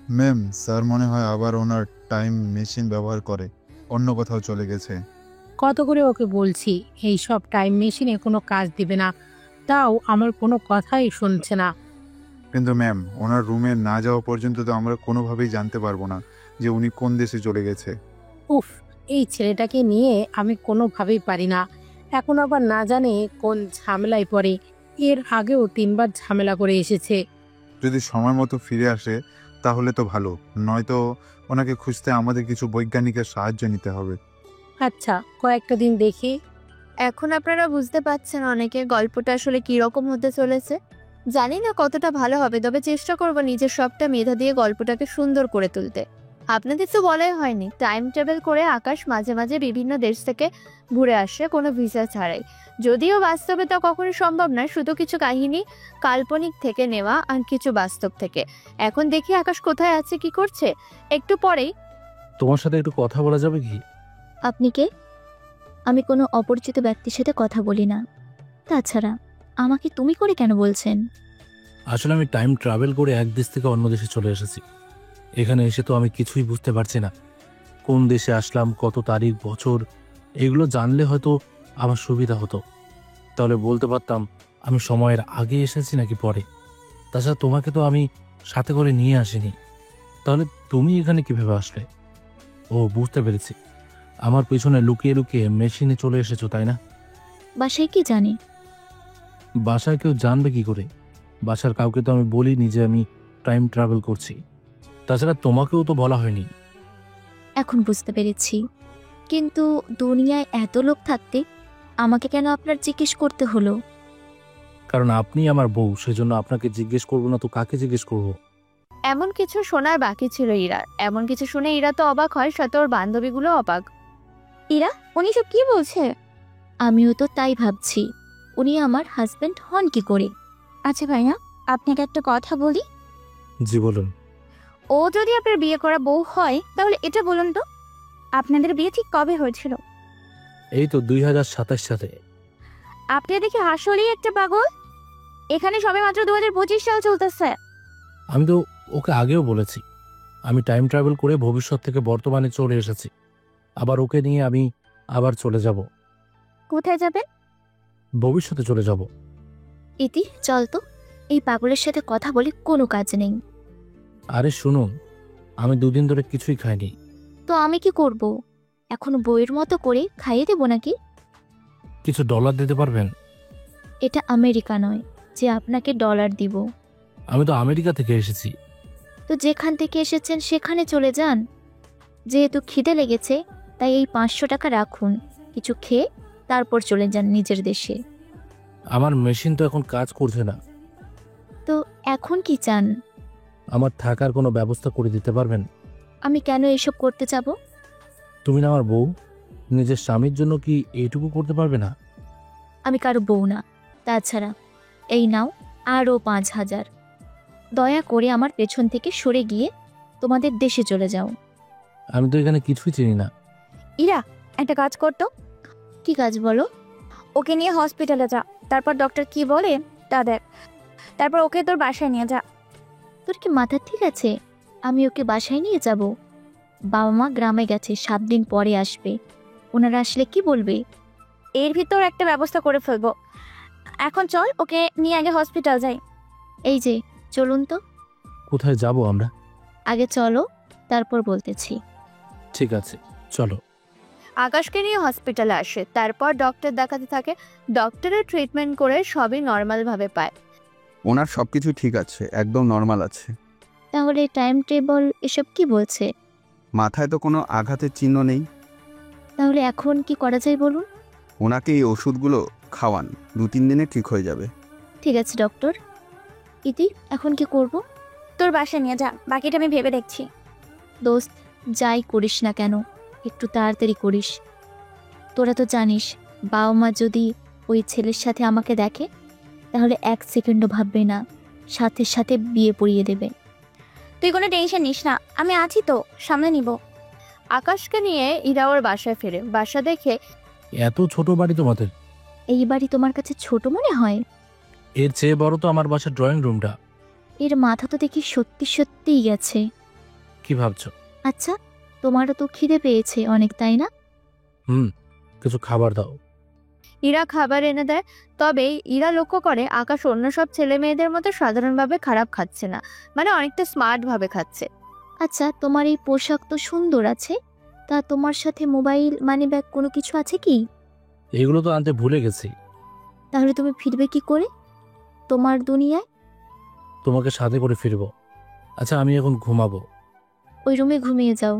Ma'am, sir মনে হয় আবার ওনার টাইম মেশিন ব্যবহার করে অন্য কোথাও চলে গেছে। কত করে ওকে বলছি এই সব টাইম মেশিনে কোনো কাজ দিবে না, তাও আমার কোনো কথাই শুনছে না। কিন্তু ম্যাম, ওনার রুমে না যাওয়া পর্যন্ত তো আমরা কোনোভাবেই জানতে পারবো না যে উনি কোন দেশে চলে গেছে। উফ, এই ছেলেটাকে নিয়ে আমি কোনোভাবেই পারি না। এখন আবার না জানে কোন ঝামেলায় পড়ে। এর আগেও 3বার ঝামেলা করে এসেছে। যদি সময় মতো ফিরে আসে তাহলে তো ভালো, নয়তো ওনাকে খুঁজতে আমাদের কিছু বৈজ্ঞানিকের সাহায্য নিতে হবে। আচ্ছা, কয়েকটা দিন দেখি। এখন আপনারা বুঝতে পারছেন অনেকে গল্পটা আসলে কি রকম হতে চলেছে। জানি না কতটা ভালো হবে, তবে চেষ্টা করব নিজের সবটা মেধা দিয়ে গল্পটাকে সুন্দর করে তুলতে। আপনাদের তো বলাই হয়নি, টাইম ট্রাভেল করে আকাশ মাঝে মাঝে বিভিন্ন দেশ থেকে ঘুরে আসে কোনো ভিসা ছাড়াই। যদিও বাস্তবে তা কখনো সম্ভব নয়, শুধু কিছু কাহিনী কাল্পনিক থেকে নেওয়া আর কিছু বাস্তব থেকে। এখন দেখি আকাশ কোথায় আছে, কি করছে। একটু পরেই। তোমার সাথে একটু কথা বলা যাবে কি? আপনি কে? আমি কোনো অপরিচিত ব্যক্তির সাথে কথা বলি না। তাছাড়া আমাকে তুমি করে কেন বলছেন? আসলে আমি টাইম ট্রাভেল করে এক দেশ থেকে অন্য দেশে চলে এসেছি। এখানে এসে তো আমি কিছুই বুঝতে পারছি না কোন দেশে আসলাম, কত তারিখ, বছর। এগুলো জানলে হয়তো আমার সুবিধা হতো, তাহলে বলতে পারতাম আমি সময়ের আগে এসেছি নাকি পরে। তাছাড়া তোমাকে তো আমি সাথে করে নিয়ে আসিনি, তাহলে তুমি এখানে কিভাবে আসলে? ও, বুঝতে পেরেছি, আমার পেছনে লুকিয়ে লুকিয়ে মেশিনে চলে এসেছো, তাই না? বাসায় কি জানি? বাসায় কেউ জানবে কি করে? বাসার কাউকে তো আমি বলিনি যে আমি টাইম ট্রাভেল করছি। তাছাড়া তোমাকেও তো বলা হয়নি। এখন বুঝতে পেরেছি, কিন্তু দুনিয়ায় এত লোক থাকতে আমাকে কেন আপনার জিজ্ঞেস করতে হলো? কারণ আপনি আমার বউ, সেজন্য আপনাকে জিজ্ঞেস করবো না তো কাকে জিজ্ঞেস করবো? এমন কিছু শোনার বাকি ছিল ইরার। এমন কিছু শুনে ইরা তো অবাক হয়, সাথে ওর বান্ধবীগুলো অবাক। ইরা, উনি সব কি বলছে? আমিও তো তাই ভাবছি, উনি আমার হাজবেন্ড হন কি করে? আচ্ছা ভাইয়া, আপনাকে একটা কথা বলি। জি বলুন। ও যদি আপনার বিয়ে করা বউ হয়, তাহলে এটা বলুন তো, আপনাদের বিয়ে ঠিক কবে হয়েছিল? এই তো 2027 সালে। আপনি দেখি আসলেই একটা পাগল। এখানে সবে মাত্র 2025 সাল চলতেছে। আমি তো ওকে আগেও বলেছি আমি টাইম ট্রাভেল করে ভবিষ্যৎ থেকে বর্তমানে চলে এসেছি। আবার ওকে নিয়ে আমি আবার চলে যাব, কোথায় যাবেন? ভবিষ্যতে চলে যাব। ইতি, চল তো, এই পাগলের সাথে কথা বলে কোনো কাজ নেই। আরে শুনুন, আমি 2 দিন ধরে কিছুই খাইনি। তো আমি কি করব? এখন বইয়ের মতো করে খাইয়ে দেব নাকি? কিছু ডলার দিতে পারবেন? এটা আমেরিকা নয় যে আপনাকে ডলার দিব। আমি তো আমেরিকা থেকে এসেছি। তো যেখান থেকে এসেছেন সেখানে চলে যান। যেহেতু খিদে লেগেছে, তাই এই 500 টাকা রাখুন, কিছু খেয়ে তারপর চলে যান নিজের দেশে। আমার মেশিন তো এখন কাজ করছে না। তো এখন কি চান? আমার থাকার কোনো ব্যবস্থা করে দিতে পারবেন? আমি কেন এসব করতে যাব? তুমি না আমার বউ, নিজের স্বামীর জন্য কি এইটুকু করতে পারবে না? আমি কারো বউ না। তাছাড়া এই নাও আরও 5,000। দয়া করে আমার পেছন থেকে সরে গিয়ে তোমাদের দেশে চলে যাও। আমি তো এখানে কিছুই চিনি না। ইরা, একটা কাজ করতো। কি কাজ বলো? ওকে নিয়ে হসপিটালে যা, তারপর ডক্টর কি বলে তা দেখ, তারপর ওকে তোর বাসায় নিয়ে যা। তোর কি মাথা ঠিক আছে? আমি ওকে বাসায় নিয়ে যাব? বাবা মা গ্রামে গেছে, 7 দিন পরে আসবে। ওনারা আসলে কি বলবে? এর ভিতর একটা ব্যবস্থা করে ফেলবো। এখন চল, ওকে নিয়ে আগে হসপিটাল যাই। এই যে, চলুন তো। কোথায় যাব আমরা? আগে চলো, তারপর বলতেছি। ঠিক আছে, চলো। আকাশকে নিয়ে হসপিটালে আসে, তারপর ডক্টর দেখাতে থাকে। ডক্টরের ট্রিটমেন্ট করে সবই নর্মালভাবে পায়। ওনার সবকিছু ঠিক আছে, একদম নর্মাল আছে। তাহলে টাইম টেবল এসব কি বলছে? মাথায় তো কোনো আঘাতের চিহ্ন নেই। তাহলে এখন কি করা যায় বলুন? ওনাকে এই ওষুধগুলো খাওয়ান, 2-3 দিনে ঠিক হয়ে যাবে। ঠিক আছে ডক্টর। ইতি, এখন কি করব? তোর বাসায় নিয়ে যা, বাকিটা আমি ভেবে দেখছি। দোস্ত, যাই করিস না কেন, একটু তাড়াতাড়ি করিস। তোরা তো জানিস, বাবা মা যদি ওই ছেলের সাথে আমাকে দেখে, তাহলে 1 সেকেন্ডও ভাববে না, সাথে সাথে বিয়ে পড়িয়ে দেবে। তুই কোনো টেনশন নিস না, আমি আছি তো, সামনে নিব। আকাশকে নিয়ে ইরা ওর বাসায় ফেরে। বাসা দেখে এত ছোট বাড়ি তোমাদের? এই বাড়ি তোমার কাছে ছোট মনে হয়? এর চেয়ে বড় তো আমার বাসার ড্রয়িং রুমটা। এর মাথা তো দেখি সত্যি সত্যিই গেছে। কি ভাবছো? আচ্ছা, তোমারও তো খিদে পেয়েছে অনেক, তাই না? কিছু খাবার দাও। ইরা খাবার এনে দেয়। তবে ইরা লক্ষ্য করে আকাশ অন্য সব ছেলে মেয়েদের মতো সাধারণভাবে খারাপ খাচ্ছে না, মানে অনেকটা স্মার্ট ভাবে খাচ্ছে। আচ্ছা, তোমার এই পোশাক তো সুন্দর আছে, তা তোমার সাথে মোবাইল, মানি ব্যাগ কোনো কিছু আছে কি? এগুলো তো আনতে ভুলে গেছি। তাহলে তুমি ফিরবে কি করে তোমার দুনিয়ায়? তোমাকে সাথে করে ফিরবো। আচ্ছা, আমি এখন ঘুমাবো। ওই রুমে ঘুমিয়ে যাও।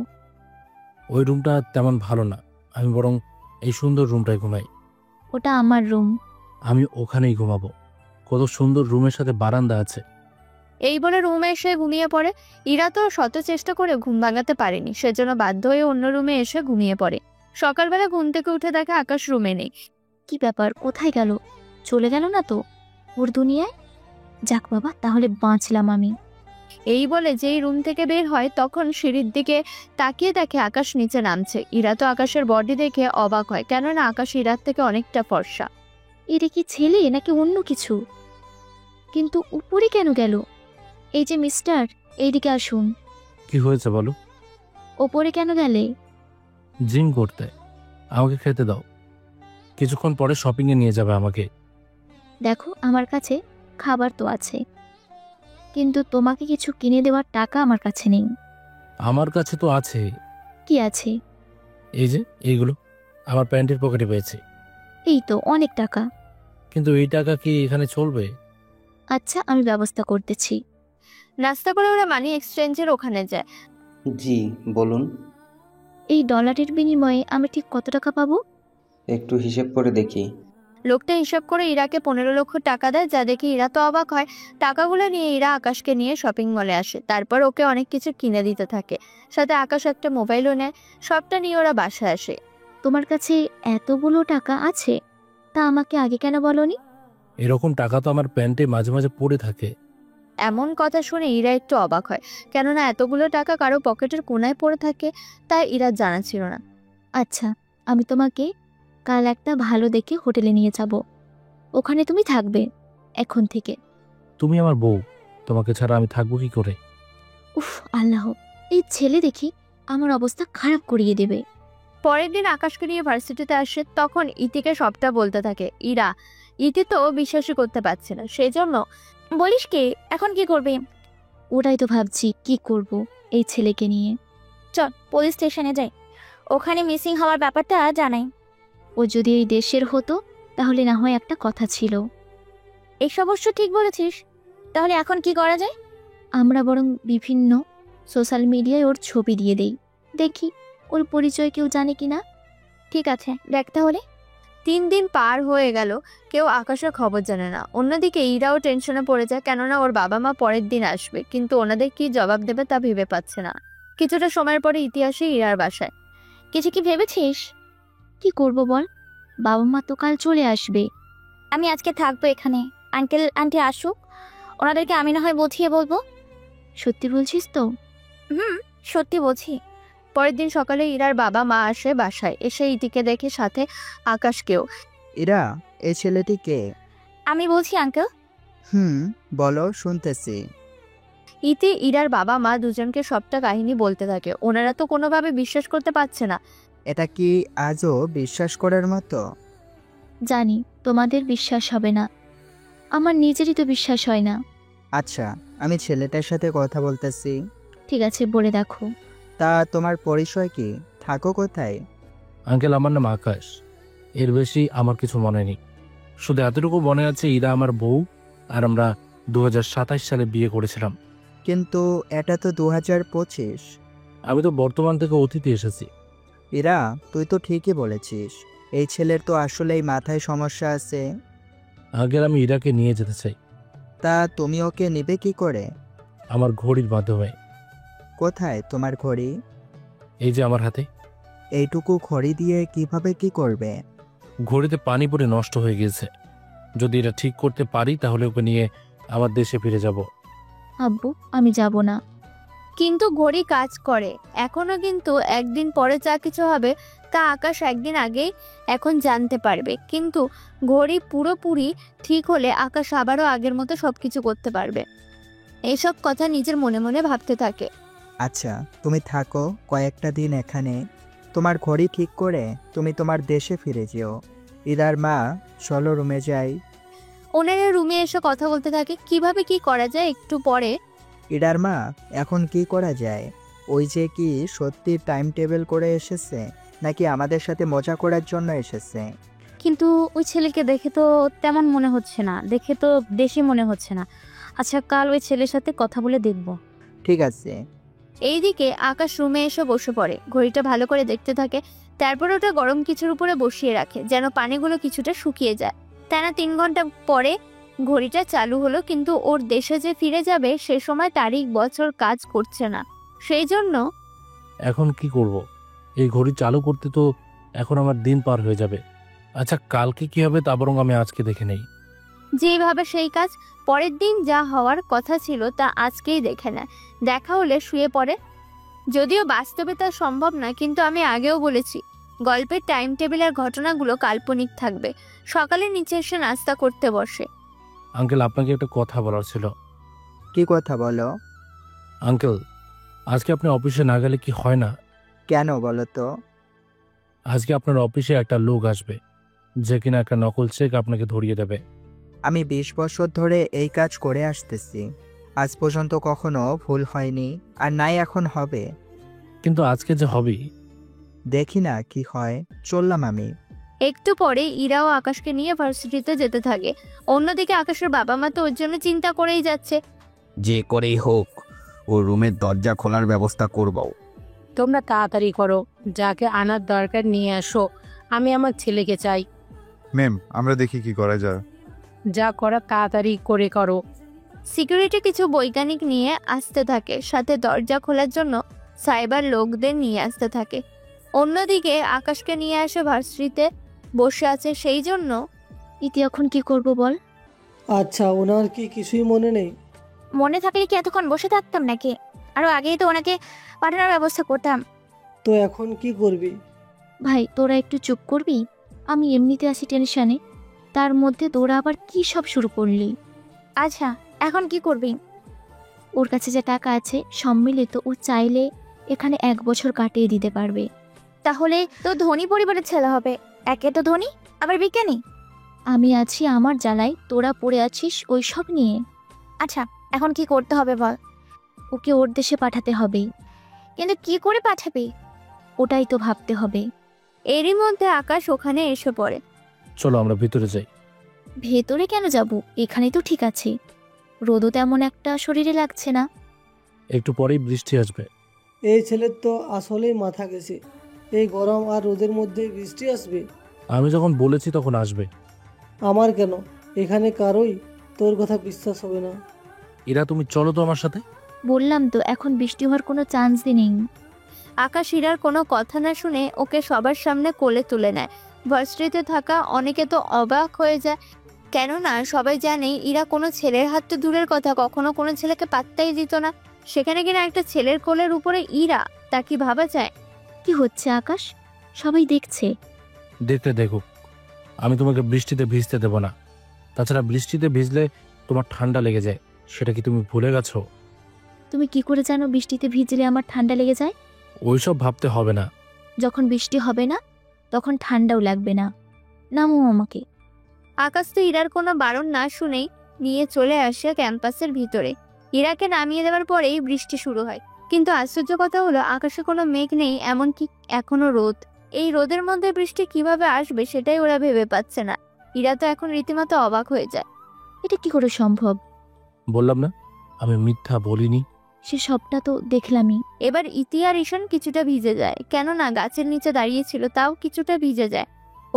ওই রুমটা তেমন ভালো না, আমি বরং এই সুন্দর রুমটায় ঘুমাই। ওটা আমার রুম। আমি ওখানেই ঘুমাবো। কত সুন্দর রুমের সাথে বারান্দা আছে। এই বলে রুমে এসে ঘুমিয়ে পড়ে। ইরা তো শত চেষ্টা করে ঘুম ভাঙাতে পারেনি, সেজন্য বাধ্য হয়ে অন্য রুমে এসে ঘুমিয়ে পড়ে। সকালবেলা ঘুম থেকে উঠে দেখে আকাশ রুমে নেই। কি ব্যাপার, কোথায় গেল? চলে গেল না তো ওর দুনিয়ায়? যাক বাবা, তাহলে বাঁচলাম আমি। এই বলে যেই রুম থেকে বের হয় তখন সিঁড়ির দিকে তাকিয়ে দেখে আকাশ নিচে নামছে। ইরা তো আকাশের বডি দেখে অবাক হয়, কেননা আকাশ ইরার থেকে অনেকটা ফর্সা। এটা কি ছেলে নাকি অন্য কিছু? কিন্তু উপরে কেন গেল? এই যে মিস্টার, এইদিকে আসুন। কি হয়েছে বলো? ওপরে কেন গেলে? জিম করতে। আমাকে খেতে দাও। কিছুক্ষণ পরে শপিংয়ে নিয়ে যাবে আমাকে। দেখো, আমার কাছে খাবার তো আছে, কিন্তু তোমাকে কিছু কিনে দেওয়ার টাকা আমার কাছে নেই। আমার কাছে তো আছে। কি আছে? এই যে এইগুলো আমার প্যান্টের পকেটে পেয়েছি। এই তো অনেক টাকা। কিন্তু এই টাকা কি এখানে চলবে? আচ্ছা, আমি ব্যবস্থা করতেছি। নাস্তা করে ওরা মানি এক্সচেঞ্জের ওখানে যায়। জি বলুন। এই ডলারের বিনিময়ে আমি ঠিক কত টাকা পাবো? একটু হিসেব করে দেখি। লোকটা হিসাব করে ইরাকে 15 লক্ষ টাকা দেয়, যা দেখে ইরা তো অবাক হয়। টাকাগুলো নিয়ে ইরা আকাশকে নিয়ে শপিং মলে আসে। তারপর ওকে অনেক কিছু কিনে দিতে থাকে, সাথে আকাশ একটা মোবাইলও নেয়। সবটা নিয়ে ওরা বাসায় আসে। তোমার কাছে এতগুলো টাকা আছে, তা আমাকে আগে কেন বলনি? এরকম টাকা তো আমার প্যান্টে মাঝে মাঝে পড়ে থাকে। এমন কথা শুনে ইরা একটু অবাক হয়, কেননা এতগুলো টাকা কারো পকেটের কোনায় পড়ে থাকে তাই ইরা জানা ছিল না। আচ্ছা, আমি তোমাকে কাল একটা ভালো দেখে হোটেলে নিয়ে যাব, ওখানে তুমি থাকবে এখন থেকে। তুমি আমার বউ, তোমাকে ছাড়া আমি থাকবো কি করে? উফ আল্লাহ, এই ছেলে দেখি আমার অবস্থা খারাপ করিয়ে দেবে। পরের দিন আকাশকে নিয়ে ভার্সিটিতে আসে, তখন ইতিকে সবটা বলতে থাকে ইরা। ইতি তো বিশ্বাসই করতে পারছে না, সেই জন্য বলিস কি, এখন কি করবি? ওটাই তো ভাবছি কি করব এই ছেলেকে নিয়ে। চল পুলিশ স্টেশনে যাই, ওখানে মিসিং হওয়ার ব্যাপারটা জানাই। ও যদি এই দেশের হতো তাহলে না হয় একটা কথা ছিল। এইসব অবশ্য ঠিক বলেছিস। তাহলে এখন কি করা যায়? আমরা বরং বিভিন্ন সোশ্যাল মিডিয়ায় ওর ছবি দিয়ে দেই, দেখি ওর পরিচয় কেউ জানে কিনা। ঠিক আছে, দেখ তাহলে। 3 দিন পার হয়ে গেল, কেউ আকাশের খবর জানে না। অন্যদিকে ইরাও টেনশনে পড়ে যায়, কেননা ওর বাবা মা পরের দিন আসবে, কিন্তু ওনাদের কি জবাব দেবে তা ভেবে পাচ্ছে না। কিছুটা সময়ের পরে ইতিহাসে ইরার বাসায়। কিছু কি ভেবেছিস? কি করব বল, বাবা মা তো কাল চলে আসবে। আমি আজকে থাকবো এখানে, আঙ্কেল আন্টি আসুক, ওনাদেরকে আমি না হয় বুঝিয়ে বলবো। সত্যি বলছিস তো? সত্যি বলছি। পরের দিন সকালে ইরার বাবা মা আসে বাসায়, এসে ইতিকে দেখে সাথে আকাশকেও। ইরা, এই ছেলেটি কে? আমি বলছি আঙ্কেল। বলো, শুনতেছি। ইতি ইরার বাবা মা দুজনকে সবটা কাহিনী বলতে থাকে। ওনারা তো কোনোভাবে বিশ্বাস করতে পারছে না। এটা কি আজও বিশ্বাস করার মতো? জানি তোমাদের বিশ্বাস হবে না, আমার নিজেরই তো বিশ্বাস হয় না। আচ্ছা, আমি ছেলেটার সাথে কথা বলতেছি। ঠিক আছে, বলে দেখো। তা তোমার পরিচয় কি? থাকো কোথায়? আঙ্কেল, আমার নাম আকাশ। এর বেশি আমার কিছু মনে নেই। শুধু এতটুকু মনে আছে ইরা আমার বউ, আর আমরা 2027 সালে বিয়ে করেছিলাম। কিন্তু এটা তো 2025। আমি তো বর্তমান থেকে অতীতে এসেছি। ইরা, তুই তো ঠিকই বলেছিস, এই ছেলের তো আসলেই মাথায় সমস্যা আছে। আঙ্কেল, আমি ইরাকে নিয়ে যেতে চাই। তা তুমি ওকে নেবে কি করে? আমার ঘড়ির মাধ্যমে। কোথায় তোমার ঘড়ি? এই যে আমার হাতে। এইটুকু ঘড়ি দিয়ে কিভাবে কি করবে? ঘড়িতে পানি পড়ে নষ্ট হয়ে গিয়েছে। যদি এটা ঠিক করতে পারি তাহলে ওকে নিয়ে আমার দেশে ফিরে যাব। আব্বু, আমি যাব না। কিন্তু ঘড়ি কাজ করে এখনো, কিন্তু একদিন পরে যা কিছু হবে তা আকাশ একদিন আগেই এখন জানতে পারবে। কিন্তু ঘড়ি পুরোপুরি ঠিক হলে আকাশ আবারও আগের মতো সবকিছু করতে পারবে। এইসব কথা নিজের মনে মনে ভাবতে থাকে। আচ্ছা, তুমি থাকো কয়েকটা দিন এখানে। তোমার ঘড়ি ঠিক করে তুমি তোমার দেশে ফিরে যেও। ইরার মা, চলো রুমে যাই। ওনারা রুমে এসে কথা বলতে থাকে কিভাবে কি করা যায় একটু পরে। ইরার মা, এখন কি করা যায়? ওই যে কি সত্যি টাইম টেবিল করে এসেছে, নাকি আমাদের সাথে মজা করার জন্য এসেছে? কিন্তু ওই ছেলেকে দেখে তো তেমন মনে হচ্ছে না, দেখে তো দেশি মনে হচ্ছে না। আচ্ছা, কাল ওই ছেলের সাথে কথা বলে দেখব। ঠিক আছে। এইদিকে আকাশ রুমে এসে বসে পড়ে, ঘড়িটা ভালো করে দেখতে থাকে। তারপর ওটা গরম কিছুর উপরে বসিয়ে রাখে যেন পানিগুলো কিছুটা শুকিয়ে যায়। টানা 3 ঘন্টা পরে ঘড়িটা চালু হলো, কিন্তু ওর দেশে যে ফিরে যাবে সে সময় তারিখ বছর কাজ করছে না। সেই জন্য এখন কি করব? এই ঘড়ি চালু করতে তো এখন আমার দিন পার হয়ে যাবে। আচ্ছা, কালকে কি হবে তা বরং আমি আজকে দেখে নেই। যেভাবে সেই কাজ, পরের দিন যা হওয়ার কথা ছিল তা আজকেই দেখে নেয়। দেখা হলে শুয়ে পড়ে। যদিও বাস্তবে তা সম্ভব না, কিন্তু আমি আগেও বলেছি গল্পের টাইম টেবিলের ঘটনাগুলো কাল্পনিক থাকবে। সকালে নিচে এসে নাস্তা করতে বসে। আঙ্কেল, আপনাকে একটা কথা বলার ছিল। কি কথা বলো? আঙ্কেল, আজকে আপনি অফিসে না গেলে কি হয় না? কেন বলো তো? আজকে আপনার অফিসে একটা লোক আসবে যে কিনা একটা নকল চেক আপনাকে ধরিয়ে দেবে। আমি 20 বছর ধরে এই কাজ করে আসতেছি, আজ পর্যন্ত কখনো ভুল হয়নি, আর নাই এখন হবে। কিন্তু আজকে যে হবেই। দেখি না কি হয়। চললাম আমি। একটু পরে ইরা ও আকাশকে নিয়ে ভার্সিটিতে যেতে থাকে। অন্যদিকে আকাশের বাবা মা তো ওর জন্য চিন্তা করেই যাচ্ছে। যে করেই হোক ও রুমের দরজা খোলার ব্যবস্থা করব। তোমরা তাড়াতাড়ি করো, যাকে আনার দরকার নিয়ে আসো। আমি আমার ছেলেকে চাই। ম্যাম, আমরা দেখি কি করা যায়। যা করা তাড়াতাড়ি করে করো। সিকিউরিটি কিছু বৈজ্ঞানিক নিয়ে আসতে থাকে, সাথে দরজা খোলার জন্য সাইবার লোকদের নিয়ে আসতে থাকে। অন্যদিকে আকাশকে নিয়ে আসে ভার্সিটিতে বসে আছে। সেই জন্য ইতি এখন কি করব বল? আচ্ছা, ওনার কি কিছুই মনে নেই? মনে থাকলে কি এতক্ষণ বসে থাকতাম নাকি? আরো আগেই তো ওনাকে পাঠানোর ব্যবস্থা করতাম। তো এখন কি করবি? ভাই, তোরা একটু চুপ করবি? আমি এমনিতে আছি টেনশনে, তার মধ্যে তোরা আবার কি সব শুরু করলি? আচ্ছা, এখন কি করবি? ওর কাছে যে টাকা আছে সম্মিলিত ও চাইলে এখানে 1 বছর কাটিয়ে দিতে পারবে। তাহলে তো ধনী পরিবারের ছেলে হবে। একে তো ধনী, আবার বিজ্ঞানী। আমি আছি আমার জ্বালায়, তোরা পড়ে আছিস ওই সব নিয়ে। আচ্ছা, এখন কি করতে হবে বল? ওকে ওর দেশে পাঠাতে হবে। কিন্তু কি করে পাঠাবি? ওটাই তো ভাবতে হবে। এরই মধ্যে আকাশ ওখানে এসে পড়ে। চলো আমরা ভিতরে যাই। ভেতরে কেন যাব? এখানে তো ঠিক আছে। রোদও তেমন একটা শরীরে লাগছে না। একটু পরেই বৃষ্টি আসবে। এই ছেলের তো আসলেই মাথা গেছে। এই গরম আর রোদের মধ্যে বৃষ্টি আসবে? আমি যখন বলেছি তখন আসবে। আমার কেন, এখানে কারোই তোর কথা বিশ্বাস হবে না। এরা, তুমি চলো তো আমার সাথে। বললাম তো এখন বৃষ্টি হওয়ার কোনো চান্সই নেই। আকাশ ইরার কোনো কথা না শুনে ওকে সবার সামনে কোলে তুলে নেয়। ভার্সিটিতে থাকা অনেকে তো অবাক হয়ে যায়, কেননা সবাই জানে ইরা কোনো ছেলের হাত তো দূরের কথা, কখনো কোনো ছেলেকে পাত্তাই দিত না। সেখানে কিনা একটা ছেলের কোলের উপরে ইরা, তা কি ভাবা যায়? কি হচ্ছে আকাশ? সবাই দেখছে। দেখতে দেখুক, আমি তোমাকে বৃষ্টিতে ভিজতে দেব না। তাছাড়া বৃষ্টিতে ভিজলে তোমার ঠান্ডা লেগে যায়, সেটা কি তুমি ভুলে গেছো? তুমি কি করে জানো বৃষ্টিতে ভিজলে আমার ঠান্ডা লেগে যায়? ওইসব ভাবতে হবে না। যখন বৃষ্টি হবে না তখন ঠান্ডাও লাগবে না। নামো আমাকে। আকাশ তো ইরার কোনো বারণ না শুনেই নিয়ে চলে আসে ক্যাম্পাসের ভিতরে। ইরাকে নামিয়ে দেওয়ার পরেই বৃষ্টি শুরু হয়। কিন্তু আশ্চর্য কথা হলো আকাশে কোনো মেঘ নেই, এমনকি এখনো রোদ। এই রোদের মধ্যে বৃষ্টি কিভাবে আসবে সেটাই ওরা ভেবে পাচ্ছে না। ইরা তো এখন রীতিমতো অবাক হয়ে যায়। এটা কি করে সম্ভব? বললাম না আমি মিথ্যা বলিনি। সে সবটা তো দেখলামই। এবার ইতি আর ঈশান কিছুটা ভিজে যায়, কেননা গাছের নিচে দাঁড়িয়েছিল, তাও কিছুটা ভিজে যায়।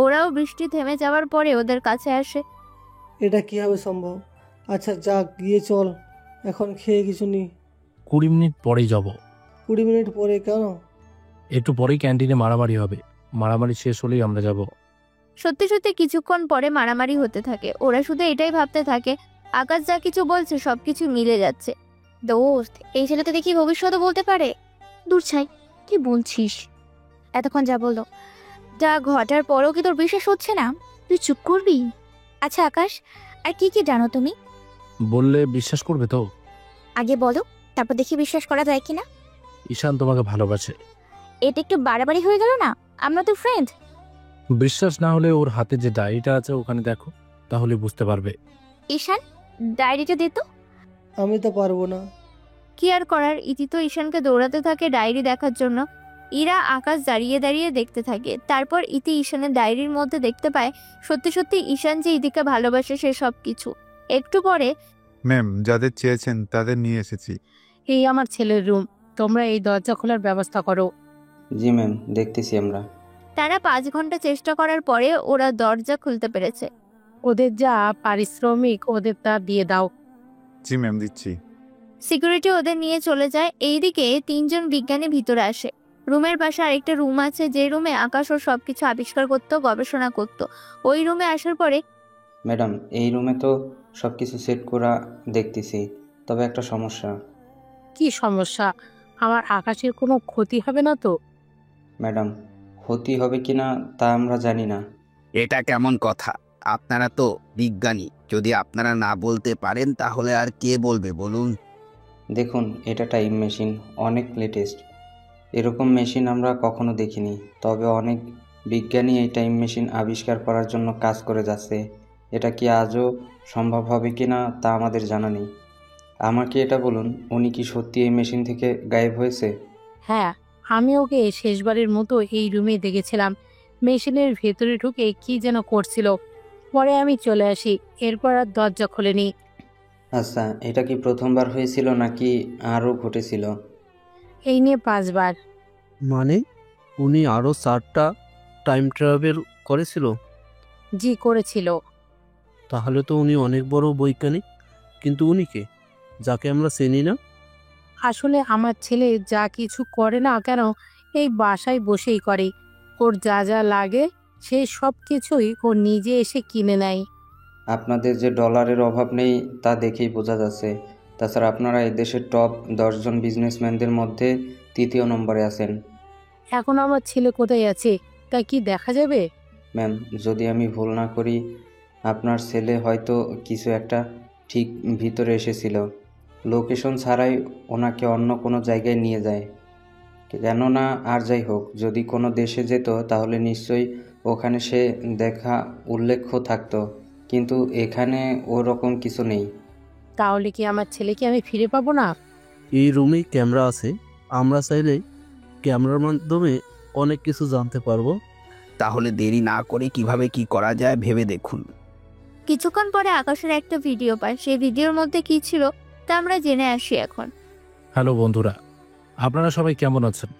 ওরাও বৃষ্টি থেমে যাওয়ার পরে ওদের কাছে আসে। এটা কিভাবে সম্ভব? আচ্ছা যাক, গিয়ে চল, এখন খেয়ে কিছু নি। 20 মিনিট পরেই যাব। 20 মিনিট পরে কেন? একটু পরেই ক্যান্টিনে মারামারি হবে। মারামারি শেষ হলেই আমরা যাব। সত্যি সত্যি কিছুক্ষণ পরে মারামারি হতে থাকে। ওরা শুধু এটাই ভাবতে থাকে আকাশ যা কিছু বলছে সবকিছু মিলে যাচ্ছে। দোস্ত, এই ছেলে তো দেখি ভবিষ্যৎও বলতে পারে। দূর ছাই, কি বলছিস? এতক্ষণ যা বললো, যা ঘটার পরেও কি তোর বিশ্বাস হচ্ছে না? তুই চুপ করবি? আচ্ছা আকাশ, আর কি কি জানো তুমি? বললে বিশ্বাস করবে তো? আগে বলো, তারপর দেখি বিশ্বাস করা যায় কিনা। ঈশান তোমাকে ভালোবাসে। এটা একটু বাড়াবাড়ি হয়ে গেল না? আমরা তো ফ্রেন্ড। বিশ্বাস না হলে ওর হাতে যে ডায়েরিটা আছে ওখানে দেখো, তাহলে বুঝতে পারবে। ঈশান, ডায়েরিটা দে তো। আমি তো পারবো না। কি আর করার, ইতি তো ঈশানকে দৌড়াতে থাকে ডায়েরি দেখার জন্য। ইরা আকাশ দাঁড়িয়ে দাঁড়িয়ে দেখতে থাকে। তারপর ইতি ঈশানের ডায়েরির মধ্যে দেখতে পায় সত্যি সত্যি ঈশান যে ইতিকে ভালোবাসে সে সব কিছু। একটু পরে ম্যাম, যাদের চেয়েছেন তাদের নিয়ে এসেছি। এই আমার ছেলের রুম, তোমরা এই দরজা খোলার ব্যবস্থা করো। জি ম্যাম, দেখতেছি আমরা। তারা 5 ঘন্টা চেষ্টা করার পরে ওরা দরজা খুলতে পেরেছে। ওদের যা পারিশ্রমিক ওদের তা দিয়ে দাও। জি ম্যাম, দিচ্ছি। সিকিউরিটি ওদের নিয়ে চলে যায়। এইদিকে 3 জন বিজ্ঞানী ভিতরে আসে। রুমের পাশে আরেকটা রুম আছে, যে রুমে আকাশ ওর সবকিছু আবিষ্কার করতো, গবেষণা করতো। ওই রুমে আসার পরে ম্যাডাম, এই রুমে তো সব কিছু সেট করা দেখতেছি, তবে একটা সমস্যা। কি সমস্যা? আমার আকাশের কোনো ক্ষতি হবে না তো? ম্যাডাম, ক্ষতি হবে কিনা তা আমরা জানি না। এটা কেমন কথা? আপনারা তো বিজ্ঞানী, যদি আপনারা না বলতে পারেন তাহলে আর কে বলবে বলুন? দেখুন, এটা টাইম মেশিন, অনেক লেটেস্ট। এরকম মেশিন আমরা কখনো দেখিনি, তবে অনেক বিজ্ঞানী এই টাইম মেশিন আবিষ্কার করার জন্য কাজ করে যাচ্ছে। এটা কি আজও সম্ভব হবে কিনা তা আমাদের জানা নেই। আমাকে এটা বলুন, উনি কি সত্যি এই মেশিন থেকে গায়েব হয়েছে? হ্যাঁ, আমি ওকে শেষবারের মতো এই রুমে দেখেছিলাম। মেশিনের ভেতরে ঢুকে কি যেন করছিল। পরে আমি চলে আসি, এরপর আর দরজা খোলেনি। আচ্ছা, এটা কি প্রথমবার হয়েছিল নাকি আরও ঘটেছিল? এই নিয়ে 5 বার। মানে উনি আরো 4টা টাইম ট্রাভেল করেছিল? জি, করেছিল। তাহলে তো উনি অনেক বড় বৈজ্ঞানিক। কিন্তু উনি কে, যাকে আমরা চিনি না? আসলে আমার ছেলে যা কিছু করে না কেন এই বাসায় বসেই করে। ওর যা যা লাগে সেই সব কিছুই ও নিজে এসে কিনে নেয়। আপনাদের যে ডলারের অভাব নেই তা দেখেই বোঝা যাচ্ছে। তাছাড়া আপনারা এই দেশের টপ 10 জন বিজনেসম্যানদের মধ্যে 3য় নম্বরে আছেন। এখন আমার ছেলে কোথায় আছে তা কি দেখা যাবে? ম্যাম, যদি আমি ভুল না করি, আপনার ছেলে হয়তো কিছু একটা ঠিক ভিতরে এসেছিল। লোকেশন ছাড়াই ওনাকে অন্য কোনো জায়গায় নিয়ে যায়। কেননা আর যাই হোক, যদি কোনো দেশে যেত তাহলে নিশ্চয়ই ওখানে সে দেখা উল্লেখ্য থাকতো, কিন্তু এখানে ওরকম কিছু নেই। তাহলে কি আমার ছেলেকে আমি ফিরে পাবো না? এই রুমেই ক্যামেরা আছে, আমরা চাইলে ক্যামেরার মাধ্যমে অনেক কিছু জানতে পারবো। তাহলে দেরি না করে কিভাবে কি করা যায় ভেবে দেখুন। কিছুক্ষণ পরে আকাশের একটা ভিডিও পায়। সেই ভিডিওর মধ্যে কি ছিল তা আমরা জেনে আসি এখন। হ্যালো বন্ধুরা, আপনারা সবাই কেমন আছেন?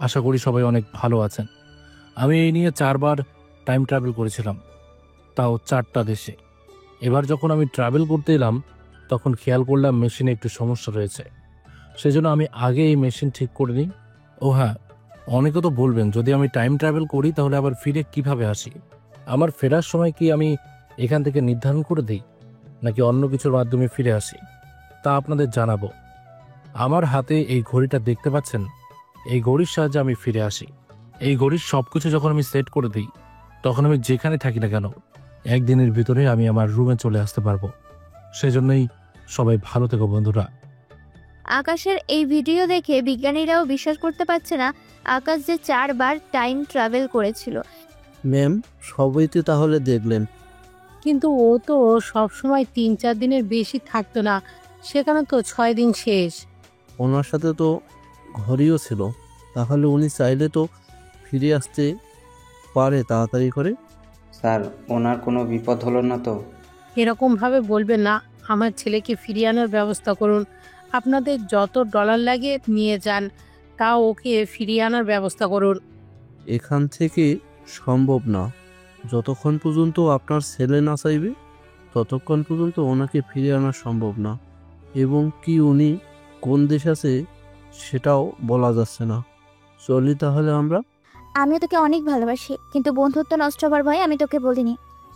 আশা করি সবাই অনেক ভালো আছেন। আমি এই নিয়ে 4 বার টাইম ট্রাভেল করেছিলাম, তাও 4টা দেশে। এবার যখন আমি ট্রাভেল করতে এলাম তখন খেয়াল করলাম মেশিনে একটু সমস্যা রয়েছে। সেজন্য আমি আগে এই মেশিন ঠিক করে নিই। ও হ্যাঁ, অনেকে তো বলবেন যদি আমি টাইম ট্রাভেল করি তাহলে আবার ফিরে কিভাবে আসি? আমার ফেরার সময় কি আমি এখান থেকে নির্ধারণ করে দিই, নাকি অন্য কিছুর মাধ্যমে ফিরে আসি? তা আপনাদের জানাবো। আমার হাতে এই ঘড়িটা দেখতে পাচ্ছেন, এই ঘড়ির সাহায্যে আমি ফিরে আসি। এই ঘড়ির সব কিছু যখন আমি সেট করে দিই তখন আমি যেখানে থাকি না কেন একদিনের ভিতরে আমি আমার রুমে চলে আসতে পারবো। সেজন্যই সবাই ভালো থেকো বন্ধুরা। আকাশের এই ভিডিও দেখে বিজ্ঞানীরাও বিশ্বাস করতে পারছে না আকাশ যে 4 বার টাইম ট্রাভেল করেছিল। ম্যাম, সবই তো তাহলে দেখলেন। কিন্তু ও তো সবসময় 3-4 দিনের বেশি থাকতো না, সেখানে তো 6 দিন শেষ। ওনার সাথে তো ঘড়িও ছিল, তাহলে উনি চাইলে তো ফিরে আসতে পারে তাড়াতাড়ি করে। স্যার, ওনার কোনো বিপদ হলো না তো? এরকমভাবে বলবেন না। আমার ছেলেকে ফিরিয়ে আনার ব্যবস্থা করুন। আপনাদের যত ডলার লাগে নিয়ে যান, তা ওকে ফিরিয়ে আনার ব্যবস্থা করুন। এখান থেকে সম্ভব না। যতক্ষণ পর্যন্ত আপনার ছেলে না চাইবে ততক্ষণ পর্যন্ত ওনাকে ফিরে আনা সম্ভব না। এবং কি উনি কোন দেশ আছে সেটাও বলা যাচ্ছে না। চলি তাহলে আমরা। আমিও তোকে অনেক ভালোবাসি, কিন্তু বন্ধুত্ব নষ্ট হবার ভয়ে আমি তোকে বলিনি।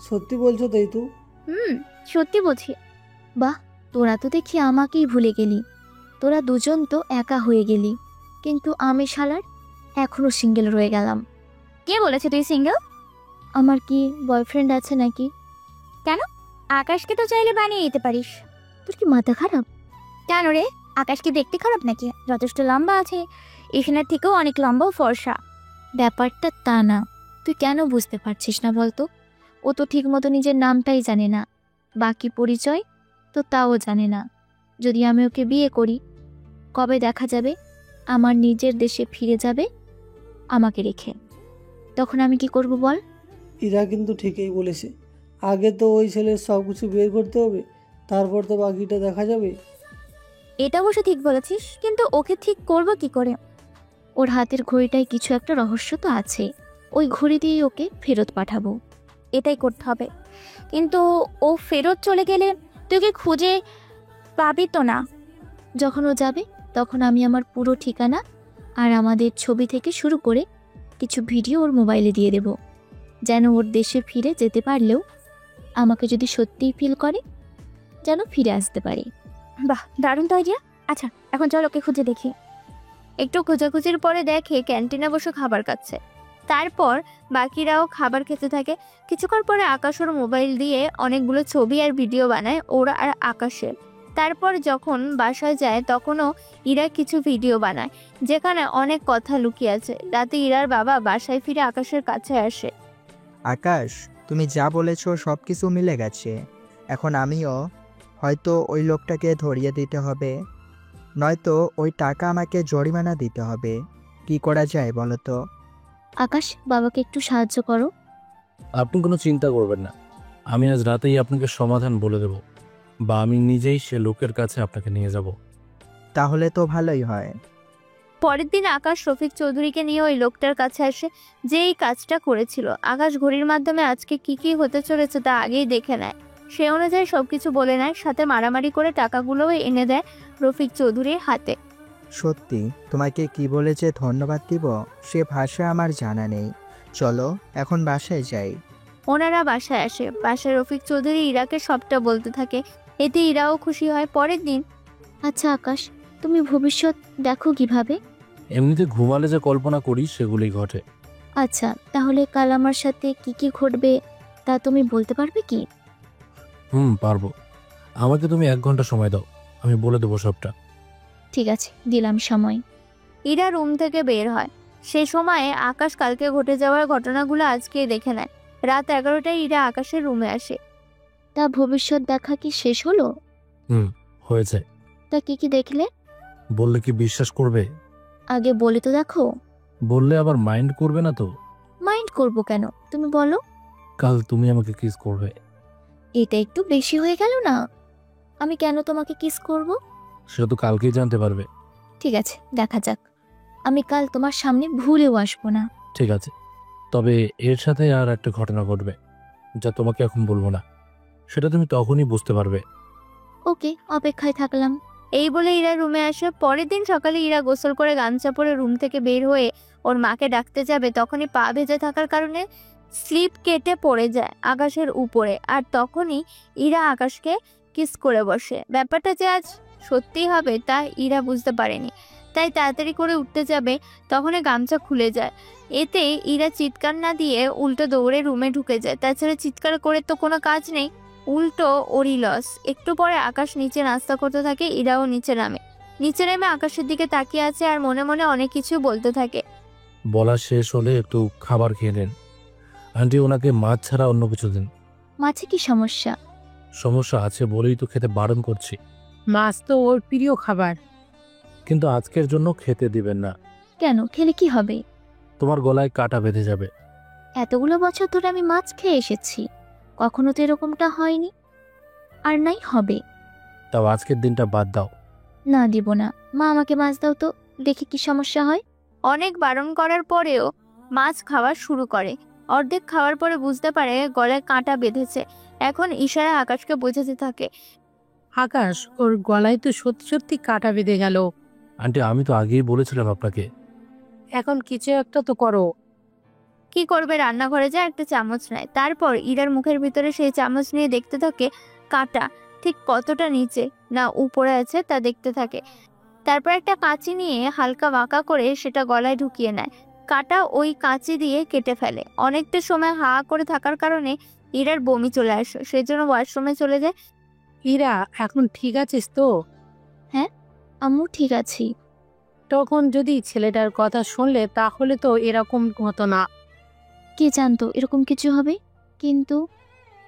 সত্যি বলছো তাই তো? সত্যি বলছি। বাহ, তোরা তো দেখি আমাকেই ভুলে গেলি। তোরা দুজন তো একা হয়ে গেলি, কিন্তু আমি শালার এখনো সিঙ্গেল রয়ে গেলাম। কে বলেছে তুই সিঙ্গেল? আমার কি বয়ফ্রেন্ড আছে নাকি? কেন? আকাশকে তো চাইলে বানিয়ে দিতে পারিস। তোর কি মাথা খারাপ? কেন রে, আকাশকে দেখতে খারাপ নাকি? যথেষ্ট লম্বা আছে, এখানের থেকেও অনেক লম্বা ও ফর্সা। ব্যাপারটা তা না, তুই কেন বুঝতে পারছিস না বলতো? ও তো ঠিক মতো নিজের নামটাই জানে না, বাকি পরিচয় তো তাও জানে না। যদি আমি ওকে বিয়ে করি, কবে দেখা যাবে আমার নিজের দেশে ফিরে যাবে আমাকে রেখে? তখন আমি কি করব বল? ইরা কিন্তু ঠিকই বলেছে, আগে তো ওই ছেলের সব কিছু বের করতে হবে, তারপর তো বাকিটা দেখা যাবে। এটা অবশ্য ঠিক বলেছিস, কিন্তু ওকে ঠিক করব কি করে? ওর হাতের ঘড়িটায় কিছু একটা রহস্য তো আছে, ওই ঘড়ি দিয়েই ওকে ফেরত পাঠাবো। এটাই করতে হবে। কিন্তু ও ফেরত চলে গেলে তুই ওকে খুঁজে পাবি তো না। যখন ও যাবে তখন আমি আমার পুরো ঠিকানা আর আমাদের ছবি থেকে শুরু করে কিছু ভিডিও ওর মোবাইলে দিয়ে দেব, যেন ওর দেশে ফিরে যেতে পারলেও আমাকে যদি সত্যিই ফিল করে যেন ফিরে আসতে পারে। বাহ, দারুণ তো আইডিয়া। আচ্ছা, এখন চল ওকে খুঁজে দেখি। একটু খোঁজাখুঁজির পরে দেখে ক্যান্টিনে বসে খাবার খাচ্ছে। তারপর বাকিরাও খাবার খেতে থাকে। কিছুক্ষণ পরে আকাশ ওর মোবাইল দিয়ে অনেকগুলো ছবি আর ভিডিও বানায় ওরা আর আকাশের। তারপর যখন বাসায় যায় তখনও ইরা কিছু ভিডিও বানায় যেখানে অনেক কথা লুকিয়ে আছে। রাতে ইরার বাবা বাসায় ফিরে আকাশের কাছে আসে। আকাশ, তুমি যা বলেছ সব কিছু মিলে গেছে। এখন আমিও হয়তো ওই লোকটাকে ধরিয়ে দিতে হবে, নয়তো ওই টাকা আমাকে জরিমানা দিতে হবে। কি করা যায় বলো তো? আকাশ, বাবাকে একটু সাহায্য করো। আপনি কোনো চিন্তা করবেন না, আমি আজ রাতেই আপনাকে সমাধান বলে দেব, বা আমি নিজেই সে লোকের কাছে আপনাকে নিয়ে যাব। তাহলে তো ভালোই হয়। পরের দিন আকাশ রফিক চৌধুরীকে নিয়ে ওই লোকটার কাছে আসে যে এই কাজটা করেছিল। আকাশ ঘড়ির মাধ্যমে আজকে কি কি হতে চলেছে তা আগেই দেখে নেয়। সে অনুযায়ী সবকিছু বলে নেয়, সাথে মারামারি করে টাকাগুলোও এনে দেয় রফিক চৌধুরীর হাতে। সত্যি তোমাকে কি বলে যে ধন্যবাদ দিব সে ভাষা আমার জানা নেই। চলো এখন বাসায় যাই। ওনারা বাসায় আসে। বাসায় রফিক চৌধুরী ইরাকে সবটা বলতে থাকে, এতে ইরাও খুশি হয়। পরের দিন আচ্ছা আকাশ, তুমি ভবিষ্যৎ দেখো কিভাবে? এমনিতে ঘুমালে যে কল্পনা করি সেগুলি ঘটে। আচ্ছা, তাহলে কাল আমার সাথে কি কি ঘটবে তা তুমি বলতে পারবে কি? পারবো। আমাকে তুমি 1 ঘন্টা সময় দাও, আমি বলে দেবো সবটা। ঠিক আছে, দিলাম সময়। ইরা রুম থেকে বের হয়। সে সময়ে আকাশ কালকে ঘটে যাওয়ার ঘটনাগুলো আজকে দেখে নেয়। রাত 11টায় ইরা আকাশের রুমে আসে। তা ভবিষ্যৎ দেখা কি শেষ হলো? হয়েছে। তা কি কি দেখলে? বললে কি বিশ্বাস করবে? আগে বলে তো দেখো। বললে আবার মাইন্ড করবে না তো? মাইন্ড করবো কেন, তুমি বলো। কাল তুমি আমাকে কিস করবে। এটা একটু বেশি হয়ে গেল না? আমি কেন তোমাকে কিস করব? সেটা তো কালকেই জানতে পারবে। ঠিক আছে, দেখা যাক। আমি কাল তোমার সামনে ভুলেও আসবো না। ঠিক আছে, তবে এর সাথে আর একটা ঘটনা ঘটবে যা তোমাকে এখন বলবো না, সেটা তুমি তখনই বুঝতে পারবে। ওকে, অপেক্ষায় থাকলাম। এই বলে ইরা রুমে আসে। পরের দিন সকালে ইরা গোসল করে গামছা পরে রুম থেকে বের হয়ে ওর মাকে ডাকতে যাবে, তখনই পা ভেজে থাকার কারণে স্লিপ কেটে পড়ে যায় আকাশের উপরে। আর তখনই ইরা আকাশকে কিস করে বসে। ব্যাপারটা যে আজ সত্যি হবে তা ইরা বুঝতে পারেনি, তাই তাড়াতাড়ি করে উঠতে যাবে, তখনই গামছা খুলে যায়। এতে ইরা চিৎকার না দিয়ে উল্টো দৌড়ে রুমে ঢুকে যায়। তাছাড়া চিৎকার করে তো কোনো কাজ নেই, উল্টো ওরই লস। একটু পরে আকাশ নিচে নাস্তা করতে থাকে, ইরাও নিচে নামে। নিচে নেমে আকাশের দিকে তাকিয়ে আছে আর মনে মনে অনেক কিছু বলতে থাকে। বলা শেষ হলে একটু খাবার খেয়ে নেন। আন্টি, ওনাকে মাছ ছাড়া অন্য কিছু দিন। মাছে কি সমস্যা? সমস্যা আছে বলেই তো খেতে বারণ করছি। মাছ তো ওর প্রিয় খাবার। কিন্তু আজকের জন্য খেতে দিবেন না। কেন, খেলে কি হবে? তোমার গলায় কাটা বেঁধে যাবে। এতগুলো বছর ধরে আমি মাছ খেয়ে এসেছি, কখনো তো এরকমটা হয়নি, আর নাই হবে। তাও আজকের দিনটা বাদ দাও। না, দিব না। মা, আমাকে মাছ দাও তো, দেখি কি সমস্যা হয়। অনেক বারণ করার পরেও মাছ খাওয়া শুরু করে। অর্ধেক খাওয়ার পরে বুঝতে পারে গলায় কাঁটা বেঁধেছে। এখন ইশারা আকাশকে বোঝাতে থাকে। আকাশ, ওর গলায় তো সত্যি সত্যি কাটা বেঁধে গেল। আন্টি, আমি তো আগেই বলেছিলাম আপনাকে। এখন কিছু একটা তো করো। কি করবে? রান্নাঘরে যায়, একটা চামচ নেয়। তারপর ইরার মুখের ভিতরে সেই চামচ নিয়ে দেখতে থাকে কাঁটা ঠিক কতটা নিচে না উপরে আছে তা দেখতে থাকে। তারপর একটা কাঁচি নিয়ে হালকা বাঁকা করে সেটা গলায় ঢুকিয়ে নেয়। কাঁটা ওই কাঁচি দিয়ে কেটে ফেলে। অনেকটা সময় হা করে থাকার কারণে ইরার বমি চলে আসে, সেই জন্য ওয়াশরুমে চলে যায়। ইরা, এখন ঠিক আছিস তো? হ্যাঁ, আম্মু ঠিক আছি। তখন যদি ছেলেটার কথা শুনলে তাহলে তো এরকম হতো না। কে জানতো এরকম কিছু হবে? কিন্তু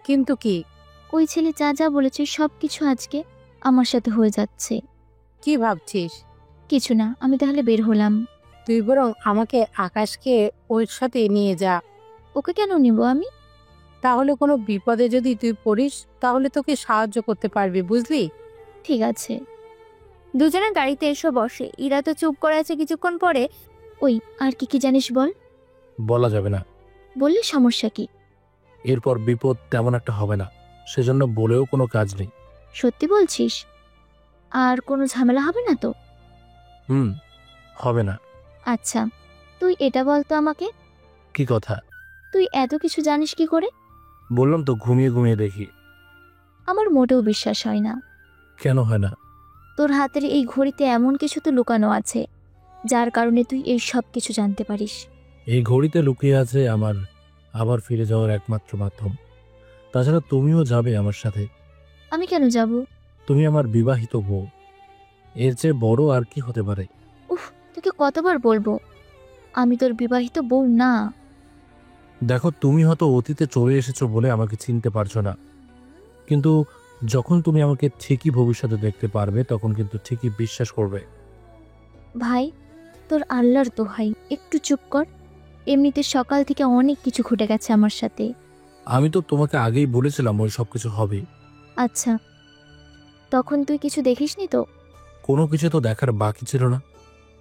কিন্তু কি? ওই ছেলে যা যা বলেছে সব কিছু আজকে আমার সাথে হয়ে যাচ্ছে। কি ভাবছিস? কিছু না, আমি তাহলে বের হলাম। তুই বরং আমাকে আকাশকে ওর সাথে নিয়ে যা। ওকে কেন নিব আমি? তাহলে কোনো বিপদে যদি তুই পড়িস তাহলে তোকে সাহায্য করতে পারবি, বুঝলি? ঠিক আছে। দুজনে গাড়িতে এসে বসে। ইরা তো চুপ করে আছে কিছুক্ষণ পরে। ওই আর কি কি জানিস বল। বলা যাবে না। বললে সমস্যা কি? এরপর বিপদ তেমন একটা হবে না, সেজন্য বলেও কোনো কাজ নেই। সত্যি বলছিস? আর কোনো ঝামেলা হবে না তো? হবে না। আচ্ছা, তুই এটা বল তো আমাকে, কি কথা? তুই এত কিছু জানিস কি করে? বললাম তো, ঘুমিয়ে ঘুমিয়ে দেখি। আমার মোটেও বিশ্বাস হয় না। কেন হয় না? তোর হাতের এই ঘড়িতে এমন কিছু তো লুকানো আছে, যার কারণে তুই এই সব কিছু জানতে পারিস। এই ঘড়িতে লুকিয়ে আছে আমার আবার ফিরে যাওয়ার একমাত্র মাধ্যম। তাছাড়া তুমিও যাবে আমার সাথে। আমি কেন যাব? তুমি আমার বিবাহিত বউ, এর চেয়ে বড় আর কি হতে পারে? উফ, তোকে কতবার বলবো আমি তোর বিবাহিত বউ না। দেখো, তুমি হয়তো অতীতে চলে এসেছো বলে আমাকে চিনতে পারছো না, কিন্তু যখন তুমি আমাকে ঠিকই ভবিষ্যতে দেখতে পারবে তখন কিন্তু ঠিকই বিশ্বাস করবে। ভাই, তোর আল্লাহর দোহাই একটু চুপ কর। এমনিতে সকাল থেকে অনেক কিছু ঘটে গেছে আমার সাথে। আমি তো তোমাকে আগেই বলেছিলাম ওই সব কিছু হবে। আচ্ছা, তখন তুই কিছু দেখিসনি তো? কোনো কিছু তো দেখার বাকি ছিল না,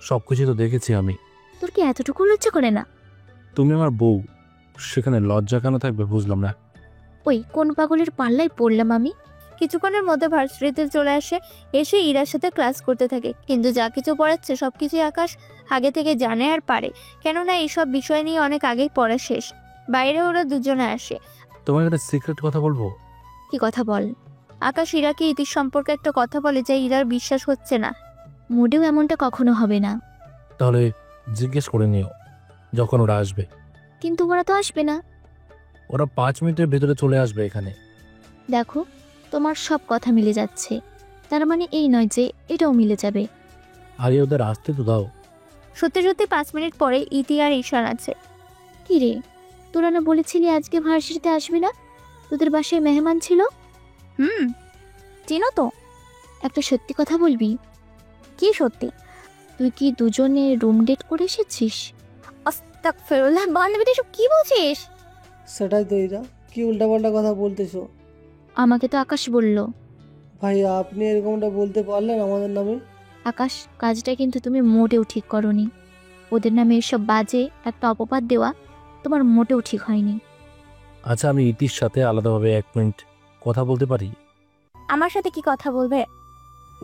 সব কিছু তো দেখেছি আমি। তোর কি এতটুকু লজ্জা করে না? তুমি আমার বউ, সেখানে লজ্জা কেন থাকবে বুঝলাম না। ওই কোন পাগলের পাল্লায় পড়লাম আমি? কিছুক্ষণের মধ্যে ভার্সিটিতে চলে আসে। এসে ইরার সাথে ক্লাস করতে থাকে, কিন্তু যা কিছু পড়াচ্ছে সবকিছুই আকাশ আগে থেকে জানে আর পারে, কেননা এইসব বিষয় নিয়ে অনেক আগেই পড়া শেষ। বাইরে ওরা দুজনে আসে। তোমাকে একটা সিক্রেট কথা বলবো। কি কথা বল। আকাশ ইরাকে ইতির সম্পর্কে একটা কথা বলে, যা ইরার বিশ্বাস হচ্ছে না। মোটেও এমনটা কখনো হবে না। তাহলে জিজ্ঞেস করে নিও যখন ওরা আসবে। কিন্তু ওরা তো আসবে না। ওরা 5 মিনিটের ভেতরে চলে আসবে এখানে। দেখো, তোমার সব কথা মিলে যাচ্ছে, তার মানে এই নয় যে এটাও মিলে যাবে। আগে ওদের আসতে তো দাও। সত্যি সত্যি 5 মিনিট পরে ইতি আর ঈশান আছে। কি রে, তোরা না বলেছিলি আজকে ভার্সিটিতে আসবি না? তোদের বাসায় মেহমান ছিল। চিনো তো? একটা সত্যি কথা বলবি? কি সত্যি? তুই কি দুজনে রুম ডেট করে এসেছিস? আস্তাগফিরুল্লাহ, বান্ধবীটা সব কি বলছিস? সেটাই তো ইরা, কি উল্টাপাল্টা কথা বলতেছো? আমাকে তো আকাশ বলল। ভাইয়া, আপনি এরকমটা বলতে পারলেন আমাদের নামে? আকাশ, কাজটা কিন্তু তুমি মোটেও ঠিক করনি। ওদের নামে এসব বাজে একটা অপবাদ দেওয়া তোমার মোটেও ঠিক হয়নি। আচ্ছা, আমি ইতির সাথে আলাদাভাবে 1 মিনিট কথা বলতে পারি? আমার সাথে কি কথা বলবে?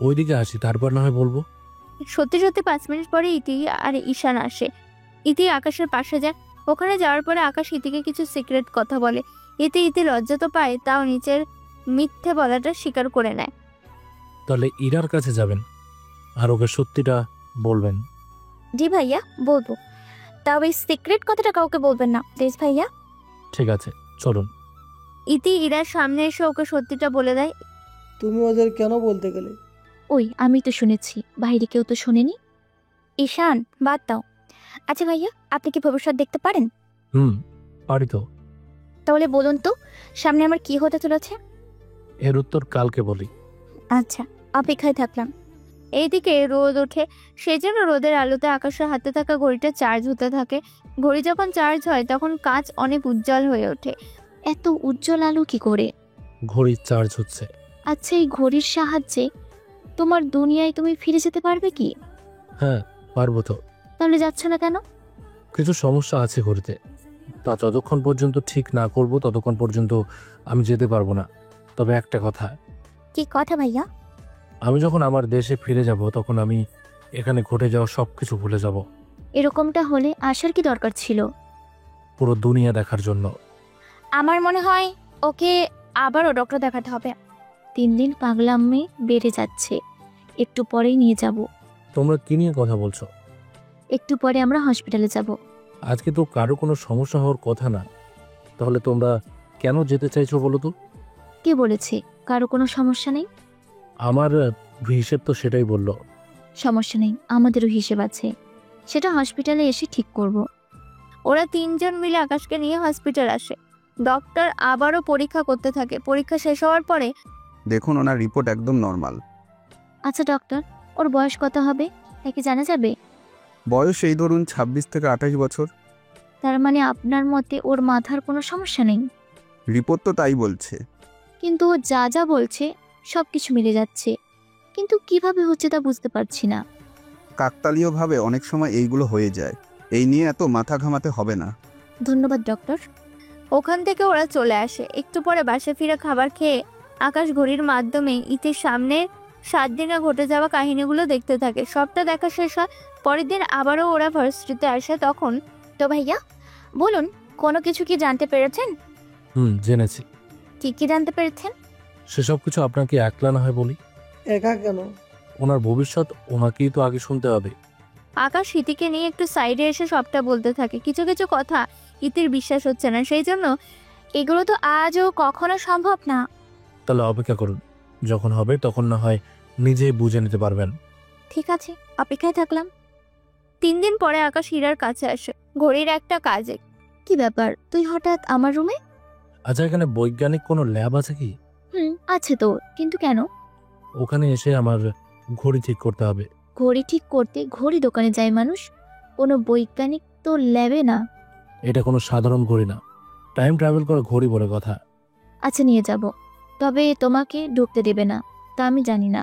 ওইদিকে আসি, তারপর না হয় বলবো। সত্যি সত্যি 5 মিনিট পরে ইতি আর ঈশান আসে। ইতি আকাশের পাশে যায়। ওখানে যাওয়ার পরে আকাশ ইতিকে কিছু সিক্রেট কথা বলে। ইতি লজ্জা তো পায়, তাও নিচের মিথ্যে বলাটা স্বীকার করে নেয়। তাহলে ইরার কাছে যাবেন আর ওকে সত্যিটা বলবেন। জি ভাইয়া, বলবো। তাও এই সিক্রেট কথাটা কাউকে বলবেন না প্লিজ ভাইয়া। ঠিক আছে, চলুন। ইতি ইরার সামনে এসে ওকে সত্যিটা বলে দেয়। তুমি ওদের কেন বলতে গেলে? ওই আমি তো শুনেছি, বাইরে কেউ তো শোনেনি। ঈশান, বাদ দাও। আচ্ছা ভাইয়া, আপনি কি ভবিষ্যৎ দেখতে পারেন? পারি তো। তাহলে বলুন তো, সামনে আমার কি হতে চলেছে? এর উত্তর কালকে বলি। আচ্ছা, অপেক্ষায় থাকলাম। এইদিকে রোদ ওঠে, সেজন্য রোদের আলোতে আকাশের হাতে থাকা ঘড়িটা চার্জ হতে থাকে। ঘড়ি যখন চার্জ হয় তখন কাঁচ অনেক উজ্জ্বল হয়ে ওঠে। এত উজ্জ্বল আলো কি করে? ঘড়ি চার্জ হচ্ছে। আচ্ছা, এই ঘড়ির সাহায্যে তোমার দুনিয়ায় তুমি ফিরে যেতে পারবে কি? হ্যাঁ, পারবো তো। তাহলে যাচ্ছ না কেন? কিছু সমস্যা আছে ঘড়িতে, তা যতক্ষণ পর্যন্ত ঠিক না করব ততক্ষণ পর্যন্ত আমি যেতে পারবো না। তবে একটা কথা। কি কথা ভাইয়া? আমি যখন আমার দেশে ফিরে যাব তখন আমি এখানে ঘটে যাওয়া সব কিছু ভুলে যাব। এরকমটা হলে আসার কি দরকার ছিল? পুরো দুনিয়া দেখার জন্য। আমার মনে হয় ওকে আবারও ডক্টর দেখাতে হবে। 3 দিন পাগলামে বেড়ে যাচ্ছে, একটু পরেই নিয়ে যাব। তোমরা কি নিয়ে কথা বলছো? একটু পরে আমরা হসপিটালে যাব। আজকে তো কারো কোনো সমস্যা হওয়ার কথা না, তাহলে তোমরা কেন যেতে চাইছো বলো তো? কে বলেছে কারো কোনো সমস্যা নেই? আমার হিসেব তো সেটাই বললো। সমস্যা নেই, আমাদেরও হিসেব আছে, সেটা হসপিটালে এসে ঠিক করব। ওরা তিনজন মিলে আকাশকে নিয়ে হসপিটাল আসে। ডক্টর আবারও পরীক্ষা করতে থাকে। পরীক্ষা শেষ হওয়ার পরে দেখুন ওনার রিপোর্ট একদম নর্মাল। আচ্ছা ডক্টর, ওর বয়স কত হবে তা কি জানা যাবে? বয়স এই ধরুন 26 থেকে 28 বছর। তার মানে আপনার মতে ওর মাথার কোনো সমস্যা নেই? রিপোর্ট তো তাই বলছে। কিন্তু ও যা যা বলছে সব কিছু মিলে যাচ্ছে, কিন্তু কিভাবে হচ্ছে তা বুঝতে পারছি না। কাকতালীয়ভাবে অনেক সময় এইগুলো হয়ে যায়, এই নিয়ে এত মাথা ঘামাতে হবে না। ধন্যবাদ ডক্টর। ওখান থেকে ওরা চলে আসে। একটু পরে বাসে ফিরে খাবার খেয়ে আকাশ ঘড়ির মাধ্যমে ইতির সামনে 7 দিনে ঘটে যাওয়া কাহিনীগুলো দেখতে থাকে। সবটা দেখা শেষ হয়। পরের দিন আবারও ওরা ভার্সিটিতে আসে। তখন তো ভাইয়া বলুন, কোনো কিছু কি জানতে পেরেছেন? জেনেছি। কি কি জানতে পেরেছেন? সেসব কিছু আপনাকে একলা না হয় বলি। একা কেন? ওনার ভবিষ্যৎ ওনাকেই তো আগে শুনতে হবে। আকাশ ইতিকে নিয়ে একটু সাইডে এসে সবটা বলতে থাকে। কিছু কিছু কথা ইতির বিশ্বাস হচ্ছে না, সেই জন্য এগুলো তো আজও কখনো সম্ভব না। তাহলে অপেক্ষা করুন, যখন হবে তখন না হয় নিজেই বুঝে নিতে পারবেন। ঠিক আছে, অপেক্ষায় থাকলাম। 3 দিন পরে আকাশ হীরার কাছে আসে ঘড়ির একটা কাজে। কি ব্যাপার, তুই হঠাৎ আমার রুমে? আচ্ছা, এখানে বৈজ্ঞানিক কোনো ল্যাব আছে কি? আছে তো, কিন্তু কেন? ওখানে এসে আমার ঘড়ি ঠিক করতে হবে। ঘড়ি ঠিক করতে ঘড়ি দোকানে যায় মানুষ, কোনো বৈজ্ঞানিক তো ল্যাবে না। এটা কোনো সাধারণ ঘড়ি না, টাইম ট্রাভেল করা ঘড়ি বলে কথা। আচ্ছা, নিয়ে যাব, তবে তোমাকে ঢুকতে দেবে না তা আমি জানি না।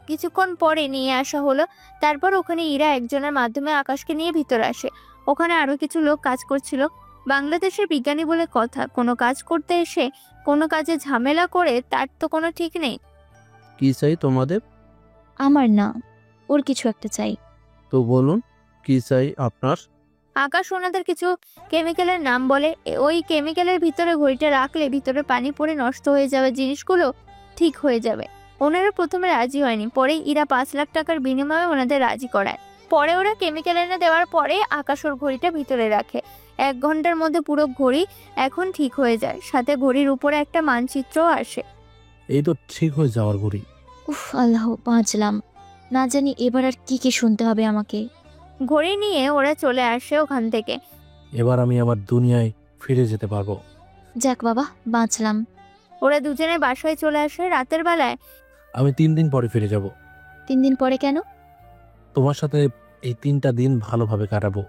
কিছুক্ষণ পরে নিয়ে আসা হলো। তারপর ওখানে ইরা একজনের মাধ্যমে আকাশকে নিয়ে ভিতরে আসে। ওখানে আরো কিছু লোক কাজ করছিল। বাংলাদেশের বিজ্ঞানী বলে কথা, কোনো কাজ করতে এসে কোনো কাজে ঝামেলা করে তার তো কোনো ঠিক নেই। কি চাই তোমাদের? আমার না, ওর কিছু একটা চাই। তো বলুন কি চাই আপনার? আকাশ ওনাদের কিছু কেমিক্যালের নাম বলে। ওই কেমিক্যালের ভিতরে ঘড়িটা রাখলে ভিতরে পানি পড়ে নষ্ট হয়ে যাবে, জিনিসগুলো ঠিক হয়ে যাবে। ওনারা প্রথমে রাজি হয়নি, পরে ইরা 5 লাখ টাকার বিনিময়ে ওনাদের রাজি করায়। পরে ওরা কেমিক্যাল এনে দেওয়ার পরে আকাশ ওর ঘড়িটা ভিতরে রাখে। 1 ঘন্টার মধ্যে পুরো ঘড়ি এখন ঠিক হয়ে যায়, সাথে ঘড়ির উপরে একটা মানচিত্রও আসে। এই তো ঠিক হয়ে যাওয়ার ঘড়ি। উফ আল্লাহ, বাঁচলাম। না জানি এবার আর কি কি শুনতে হবে আমাকে। ঘড়ি নিয়ে ওরা চলে আসে ওখান থেকে। এবার আমি আমার দুনিয়ায় ফিরে যেতে পারবো। যাক বাবা, বাঁচলাম। ওরা দুজনে বাসায় চলে আসে রাতের বেলায়। আমি 3 দিন পরে ফিরে যাব। 3 দিন পরে কেন? তোমার সাথে এই 3টা দিন ভালোভাবে কাটাবো।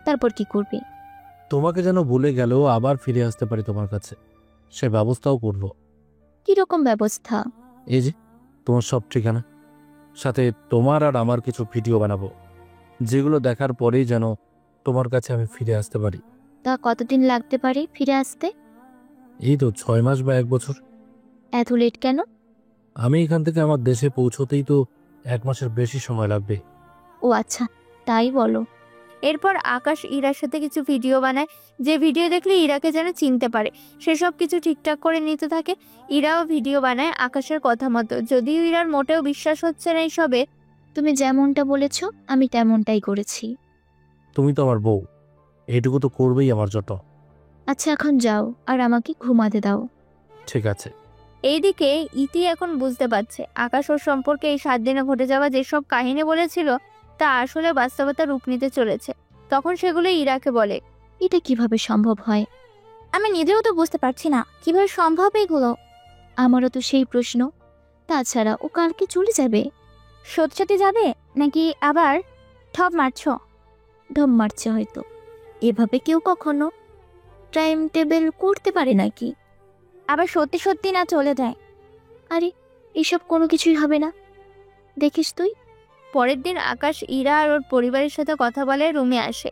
তারপর কি করবি? তোমাকে যেন ভুলে গেলেও আবার ফিরে আসতে পারি তোমার কাছে, সে ব্যবস্থাও করব। কি রকম ব্যবস্থা? এই যে তোমার সব ঠিকানা, সাথে তোমার আর আমার কিছু ভিডিও বানাবো, যেগুলো দেখার পরেই যেন তোমার কাছে আমি ফিরে আসতে পারি। তা কতদিন লাগতে পারে ফিরে আসতে? এই তো 6 মাস বা 1 বছর। এত লেট কেন? আমি এখান থেকে আমার দেশে পৌঁছতেই তো 1 মাসের বেশি সময় লাগবে। ও আচ্ছা, তাই বলো। এরপর আকাশ ইরার সাথে কিছু ভিডিও বানায়, যে ভিডিও দেখলে ইরাকে যেন চিনতে পারে। সেসব কিছু ঠিকঠাক করে নিতে থাকে। ইরাও ভিডিও বানায় আকাশের কথা মতো, যদিও ইরার মোটেও বিশ্বাস হচ্ছে না এইসবে। তুমি যেমনটা বলেছ আমি তেমনটাই করেছি। তুমি তো আমার বউ, এইটুকু তো করবেই আমার জন্য। আচ্ছা, এখন যাও আর আমাকে ঘুমাতে দাও। ঠিক আছে। এইদিকে ইতি এখন বুঝতে পারছে আকাশ ওর সম্পর্কে এই 7 দিনে ঘটে যাওয়া যেসব কাহিনী বলেছিল তা আসলে বাস্তবতা রূপ নিতে চলেছে। তখন সেগুলো ইরাকে বলে। এটা কিভাবে সম্ভব হয়? আমি নিজেও তো বুঝতে পারছি না কিভাবে সম্ভব এগুলো। আমারও তো সেই প্রশ্ন। তাছাড়া ও কালকে চলে যাবে। সত্যি সত্যি যাবে নাকি আবার ঠপ মারছ? ঢম মারছে হয়তো। এভাবে কেউ কখনো টাইম টেবিল করতে পারে নাকি? আবার সত্যি সত্যি না চলে যায়? আরে এসব কোনো কিছুই হবে না, দেখিস তুই। পরের দিন আকাশ ইরা আর ওর পরিবারের সাথে কথা বলে রুমে আসে।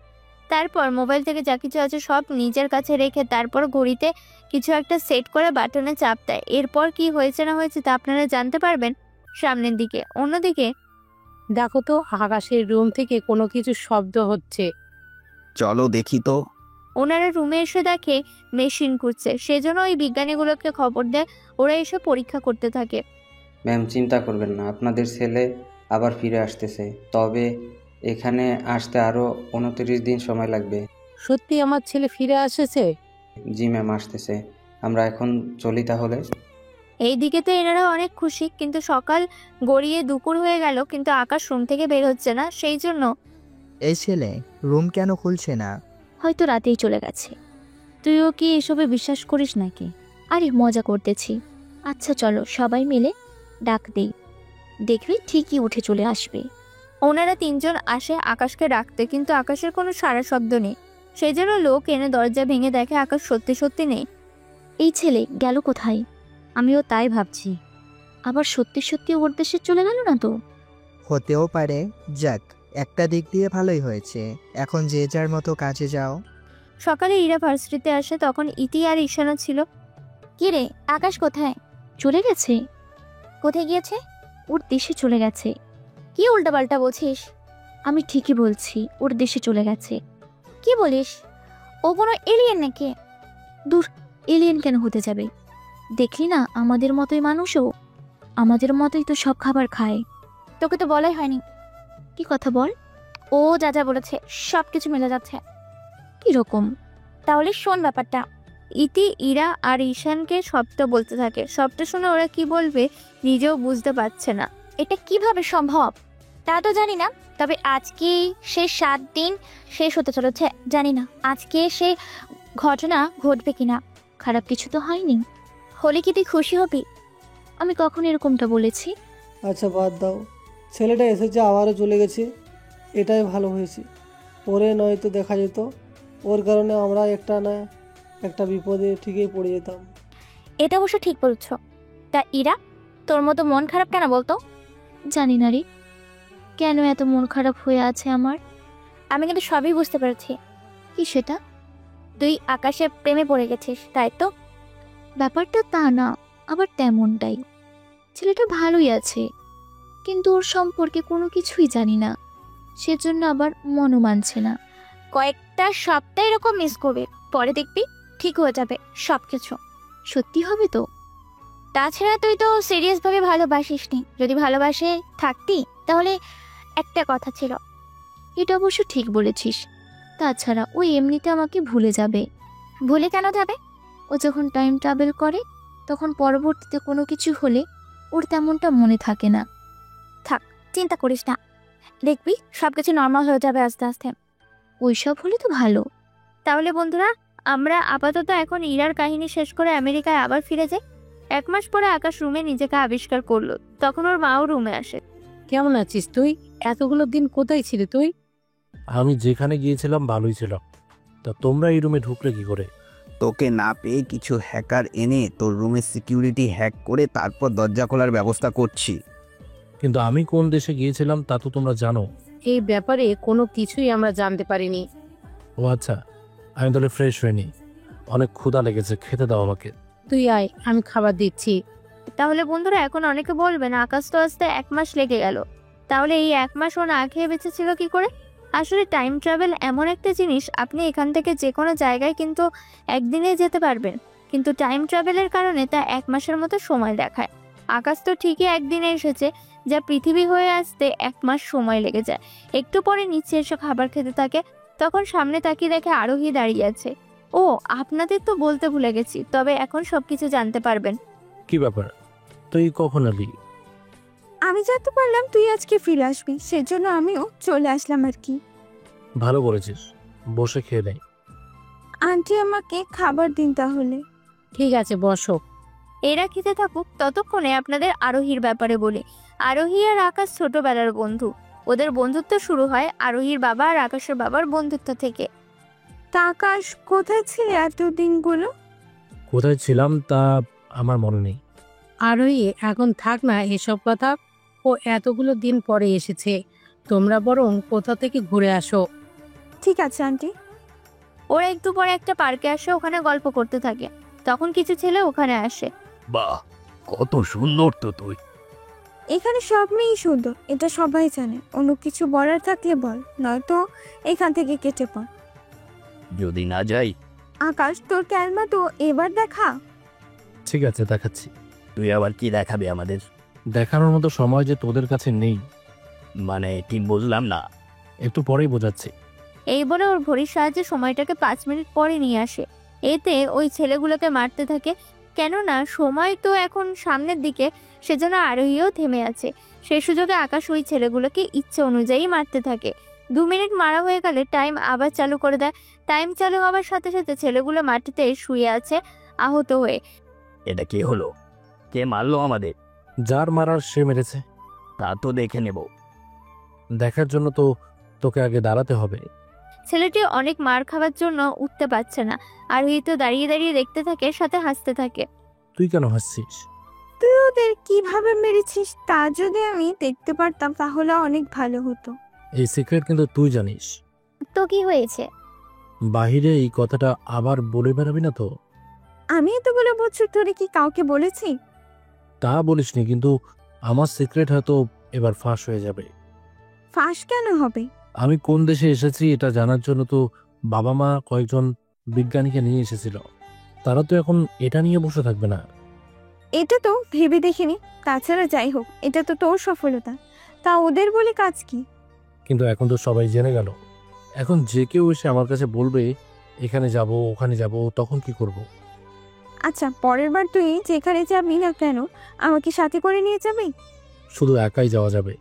তারপর মোবাইল থেকে যা কিছু আছে সব নিজের কাছে রেখে তারপর ঘড়িতে কিছু একটা সেট করে বাটনে চাপ দেয়। এরপর কি হয়েছে না হয়েছে তা আপনারা জানতে পারবেন সামনের দিকে। অন্যদিকে দেখো তো, আকাশের রুম থেকে কোনো কিছু শব্দ হচ্ছে। চলো দেখি তো। ওনারা রুমে এসে দেখে মেশিন ঘুরছে। সেজন্য ওই বিজ্ঞানীগুলোকে খবর দেয়। ওরা এসে পরীক্ষা করতে থাকে। ম্যাম চিন্তা করবেন না, আপনাদের ছেলে আবার ফিরে আসতেছে, তবে এখানে আসতে আরও 29 দিন সময় লাগবে। সত্যি আমার ছেলে ফিরে এসেছে? জি ম্যাম, আসতেছে। আমরা এখন চলি তাহলে। এইদিকে তো এনারা অনেক খুশি, কিন্তু সকাল গড়িয়ে দুপুর হয়ে গেল কিন্তু আকাশ রুম থেকে বের হচ্ছে না, সেই জন্য এই ছেলে রুম কেন খুলছে না? হয়তো রাতেই চলে গেছে। তুইও কি এসবে বিশ্বাস করিস নাকি? আরে মজা করতেছি। আচ্ছা চলো সবাই মিলে ডাক দেই, দেখবি ঠিকই উঠে চলে আসবে। ওনারা তিনজন আসে আকাশকে ডাকতে, কিন্তু আকাশের কোনো সাড়া শব্দ নেই। সেই জন্য লোক এনে দরজা ভেঙে দেখে আকাশ সত্যি সত্যি নেই। এই ছেলে গেল কোথায়? আমিও তাই ভাবছি। আবার সত্যি সত্যি ওর দেশে চলে গেল না তো? হতেও পারে। যাক, একটা দিক দিয়ে ভালোই হয়েছে। এখন যে যার মতো কাজে যাও। সকালে ইরা ভার্সিটিতে আসে, তখন ইতি আর ঈশানা ছিল। কি রে, আকাশ কোথায়? চলে গেছে। কোথায় গিয়েছে? ওর দেশে চলে গেছে। কি উল্টাপাল্টা বলছিস? আমি ঠিকই বলছি, ওর দেশে চলে গেছে। কি বলিস? ও কোনো এলিয়েন নাকি? দূর, এলিয়েন কেন হতে যাবে? দেখলি না আমাদের মতোই মানুষও, আমাদের মতোই তো সব খাবার খায়। তোকে তো বলাই হয়নি। কি কথা বল। ও যা যা বলেছে সব কিছু মিলে যাচ্ছে। কিরকম? তাহলে শোন ব্যাপারটা। ইতি ইরা আর ঈশানকে সবটা বলতে থাকে। সবটা শুনে ওরা কি বলবে নিজেও বুঝতে পারছে না। এটা কিভাবে সম্ভব তা তো জানি না, তবে আজকে সে 7 দিন শেষ হতে চলেছে। জানি না আজকে সে ঘটনা ঘটবে কিনা। খারাপ কিছু তো হয়নি। হলে কি তুই খুশি হবি? আমি কখন এরকমটা বলেছি? আচ্ছা বাদ দাও, ছেলেটা এসেছে আবারও চলে গেছে, এটাই ভালো হয়েছে। পরে নয়তো দেখা যেত ওর কারণে আমরা একটা না একটা বিপদে ঠিকই পড়ে যেতাম। এটা অবশ্য ঠিক বলছ। তা ইরা, তোর মতো মন খারাপ কেন বলতো? জানি না রে, কেন এত মন খারাপ হয়ে আছে আমার। আমি কিন্তু সবই বুঝতে পেরেছি। কি সেটা? তুই আকাশের প্রেমে পড়ে গেছিস, তাই তো? ব্যাপারটা তা না, আবার তেমনটাই। ছেলেটা ভালোই আছে, কিন্তু ওর সম্পর্কে কোনো কিছুই জানি না, সেজন্য আবার মনও মানছে না। কয়েকটা সপ্তাহ এরকম মিস করবে, পরে দেখবি ঠিক হয়ে যাবে সব কিছু। সত্যি হবে তো? তাছাড়া তুই তো সিরিয়াসভাবে ভালোবাসিস নি। যদি ভালোবাসে থাকতি তাহলে একটা কথা ছিল। এটা অবশ্য ঠিক বলেছিস। তাছাড়া ও এমনিতে আমাকে ভুলে যাবে। ভুলে কেন যাবে? ও যখন টাইম ট্রাভেল করে তখন পরবর্তীতে কোনো কিছু হলে ওর তেমনটা মনে থাকে না। থাক, চিন্তা করিস না, দেখবি সব কিছু নর্মাল হয়ে যাবে আস্তে আস্তে। ওইসব হলে তো ভালো। তাহলে বন্ধুরা, আমরা আপাতত এখন ইরার কাহিনী শেষ করে আমেরিকায় আবার ফিরে যাই। 1 মাস পরে আকাশ রুমে নিজেকে আবিষ্কার করলো। তখন ওর মাও রুমে আসে। কেমন আছিস তুই? এতগুলো দিন কোথায় ছিলি তুই? আমি যেখানে গিয়েছিলাম ভালোই ছিল। তা তোমরা এই রুমে ঢুকলে কি করে? তোকে না পেয়ে কিছু হ্যাকার এনে তোর রুমের সিকিউরিটি হ্যাক করে তারপর দরজা খোলার ব্যবস্থা করছি। কিন্তু আমি কোন দেশে গিয়েছিলাম তা তো তোমরা জানো। এই ব্যাপারে কোনো কিছুই আমরা জানতে পারিনি। ও আচ্ছা, আমি তাহলে ফ্রেশ হইনি, অনেক ক্ষুধা লেগেছে, খেতে দাও আমাকে। তুই আয়, আমি খাবার দিচ্ছি। তাহলে বন্ধুরা, এখন অনেকে বলবেন আকাশ তো আসতে 1 মাস লেগে গেল, তাহলে এই 1 মাস ও না খেয়ে বেঁচেছিল কি করে? আসলে টাইম ট্রাভেল এমন একটা জিনিস, আপনি এখান থেকে যে কোনো জায়গায় কিন্তু একদিনে যেতে পারবেন, কিন্তু টাইম ট্রাভেলের কারণে তা 1 মাসের মতো সময় দেখায়। আকাশ তো ঠিকই একদিনে এসেছে, যা পৃথিবী হয়ে আসতে 1 মাস সময় লেগে যায়। একটু পরে নিচে এসে খাবার খেতে থাকে, তখন সামনে তাকিয়ে দেখে আরোহী দাঁড়িয়ে আছে। ও, আপনাদের তো বলতে ভুলে গেছি, তবে এখন সবকিছু জানতে পারবেন। কি ব্যাপার, তুই কখন এলি? আমি জানতে পারলাম তুই আজকে ফিরে আসবি, সেজন্য আমিও চলে আসলাম আর কি। ভালো করেছিস, বসে খেয়ে নেই। আন্টি আমাকে খাবার দিন তাহলে। ঠিক আছে, বসো। এরা খেতে থাকুক, ততক্ষণে আপনাদের আরোহীর ব্যাপারে বলি। আরোহী আর আকাশ ছোটবেলার বন্ধু। ওদের বন্ধুত্ব শুরু হয় আরোহীর বাবা আর আকাশের বাবার বন্ধুত্ব থেকে। তা আকাশ, কোথায় ছিলে এতদিনগুলো? কোথায় ছিলাম তা আমার মনে নেই। আরোহী, এখন থাক না এসব কথা। ও এতগুলো দিন পরে এসেছে, তোমরা বরং কোথা থেকে ঘুরে আসো। ঠিক আছে আন্টি। ওরা একটু পরে একটা পার্কে আসে, ওখানে গল্প করতে থাকে। তখন কিছু ছেলে ওখানে আসে। বাহ, কত সুন্দর তো তুই। এখানে সব মেয়েই সুন্দর, এটা সবাই জানে। অন্য কিছু বলার থাকলে বল, নয়তো এখান থেকে কেটে পড়। যদি না যাই? আকাশ, তোর ক্যালমা তো এবার দেখা। ঠিক আছে, দেখাচ্ছি। তুই আবার কি দেখাবে আমাদের? দেখানোর মতো সময় যে তোদের কাছে নেই। মানে ঠিক বুঝলাম না। একটু পরেই বোঝাচ্ছি। এই বলে ওর ঘড়ির সাহায্যে সময়টাকে 5 মিনিট পরে নিয়ে আসে। এতে ওই ছেলেগুলোকে মারতে থাকে। কেননা সময় তো এখন সামনের দিকে, সেজন্য আরোহীও থেমে আছে। সেই সুযোগে আকাশ ওই ছেলেগুলোকে ইচ্ছে অনুযায়ী মারতে থাকে। 2 মিনিট মারা হয়ে গেলে টাইম আবার চালু করে দেয়। টাইম চালু হওয়ার সাথে সাথে ছেলেগুলো মাটিতে শুয়ে আছে আহত হয়ে। এটা কি হলো? কে মারলো আমাদের? যার মারার সে মেরেছে। তা তো দেখে নেব। দেখার জন্য তো তোকে আগে দাঁড়াতে হবে। ছেলেটি অনেক মার খাওয়ার জন্য উঠতে পারছে না। আরোহী তো দাঁড়িয়ে দাঁড়িয়ে দেখতে থাকে, সাথে হাসতে থাকে। তুই কেন হাসছিস? তুই ওদের কিভাবে মেরেছিস তা যদি আমি দেখতে পারতাম তাহলে অনেক ভালো হতো। এই সিক্রেট কিন্তু তুই জানিস। তো কি হয়েছে? বাহিরে এই কথাটা আবার বলে বেড়াবি না তো? আমি এতগুলো বছর ধরে কি কাউকে বলেছি? তা বলিসনি, কিন্তু আমার সিক্রেট হয়তো এবার ফাঁস হয়ে যাবে। ফাঁস কেন হবে? আমি কোন দেশে এসেছি এটা জানার জন্য তো বাবা মা কয়েকজন বিজ্ঞানীকে নিয়ে এসেছিল। তারা তো এখন এটা নিয়ে বসে থাকবে না। এটা তো ভেবে দেখিনি। তাছাড়া যাই হোক, এটা তো তোর সফলতা, তা ওদের বলে কাজ কি? কিন্তু এখন তো সবাই জেনে গেল। এখন যে কেউ এসে আমার কাছে বলবে এখানে যাব ওখানে যাব, তখন কি করব? আচ্ছা, পরের বার তুই যেখানে যাবি না কেন আমাকে সাথে করে নিয়ে যাবি? শুধু একাই যাওয়া যাবে?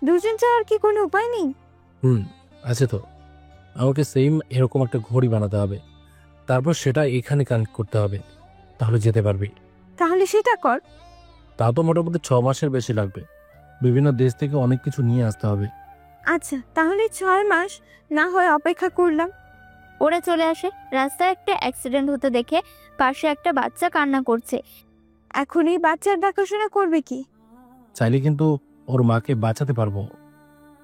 দুজন যাওয়ার কি কোনো উপায় নেই? আছে তো। আমাকে সেম এরকম একটা ঘড়ি বানাতে হবে, তারপর সেটা এখানে কানেক্ট করতে হবে, তাহলে যেতে পারবি। তাহলে সেটা কর। তা তো মোটামুটি 6 মাসের বেশি লাগবে। বিভিন্ন দেশ থেকে অনেক কিছু নিয়ে আসতে হবে। আচ্ছা, তাহলে 6 মাস না হয় অপেক্ষা করলাম। ওরা চলে আসে। রাস্তায় একটা অ্যাক্সিডেন্ট হতে দেখে পাশে একটা বাচ্চা কান্না করছে। এখন এই বাচ্চার দেখাশোনা করবে কি? চাইলে কিন্তু ওর মাকে বাঁচাতে পারবো।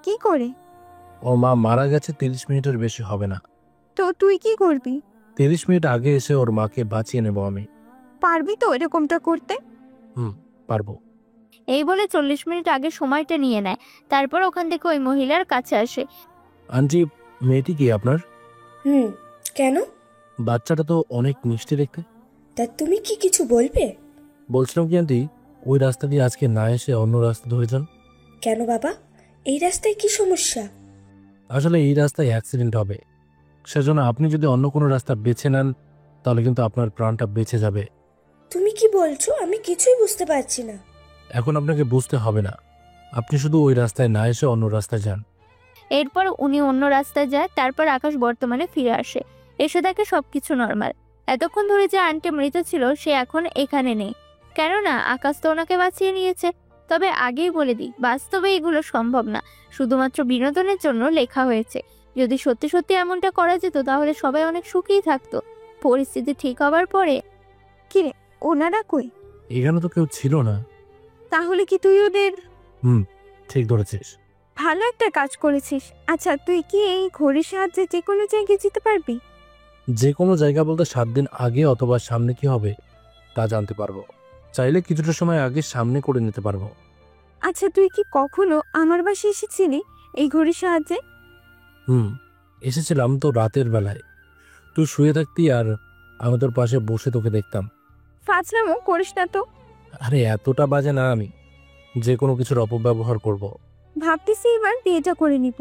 কি করে? ওর মা মারা গেছে 30 মিনিটের বেশি হবে না। তো তুই কি করবি? 30 মিনিট আগে এসে ওর মাকে বাঁচিয়ে নেব আমি। পারবি তো এরকমটা করতে? পারবো। এই বলে 40 মিনিট আগে সময়টা নিয়ে নেয়। তারপর ওখান থেকে ওই মহিলার কাছে আসে। আন্টি, মেয়েটি কি আপনার? কেন? বাচ্চাটা তো অনেক মিষ্টি দেখতে। তা তুমি কি কিছু বলবে? বলছিলাম কি আন্টি, ওই রাস্তা দিয়ে আজকে না এসে অন্য রাস্তা ধরে যান। কেন বাবা, এই রাস্তায় কি সমস্যা? আসলে এই রাস্তায় অ্যাক্সিডেন্ট হবে, সেজন্য আপনি যদি অন্য কোনো রাস্তা বেছে নেন তাহলে কিন্তু আপনার প্রাণটা বেঁচে যাবে। তুমি কি বলছো? আমি কিছুই বুঝতে পারছি না। এখন আপনাকে বুঝতে হবে না, আপনি শুধু ওই রাস্তায় না এসে অন্য রাস্তায় যান। এরপর উনি অন্য রাস্তায় যায়। তারপর আকাশ বর্তমানে ফিরে আসে, এসে দেখে সবকিছু নর্মাল। এতক্ষণ ধরে যে আন্টি মৃত ছিল সে এখন এখানে নেই, কেননা আকাশ তো ওনাকে বাঁচিয়ে নিয়েছে। তবে আগেই বলে দিই, বাস্তবে এগুলো সম্ভব না, শুধুমাত্র বিনোদনের জন্য লেখা হয়েছে। যদি সত্যি সত্যি এমনটা করা যেত তাহলে সবাই অনেক সুখেই থাকতো। পরিস্থিতি ঠিক হবার পরে। কিরে, ওনারা কই? এখানে তো কেউ ছিল না। তাহলে কি তুই ওদের? ঠিক ধরেছিস। ভালো একটা কাজ করেছিস। আচ্ছা, তুই কি এই ঘড়ির সাহায্যে যে কোনো জায়গায় যেতে পারবি? যে কোনো জায়গা বলতে 7 দিন আগে অথবা সামনে কি হবে তা জানতে পারবো। চাইলে কিছুটা সময় আগে সামনে করে নিতে পারবো। আচ্ছা, তুই কি কখনো আমার বাসায় এসেছিলি এই ঘড়ির সাহায্যে? এসেছিলাম তো রাতের বেলায়। তুই শুয়ে থাকতি আর আমি তোর পাশে বসে তোকে দেখতাম। ফাজলামো করিস না তো। আরে এতটা বাজে না আমি, যে কোনো কিছুর অপব্যবহার করব। ভাবতেছি এবার বিয়েটা করে নিব।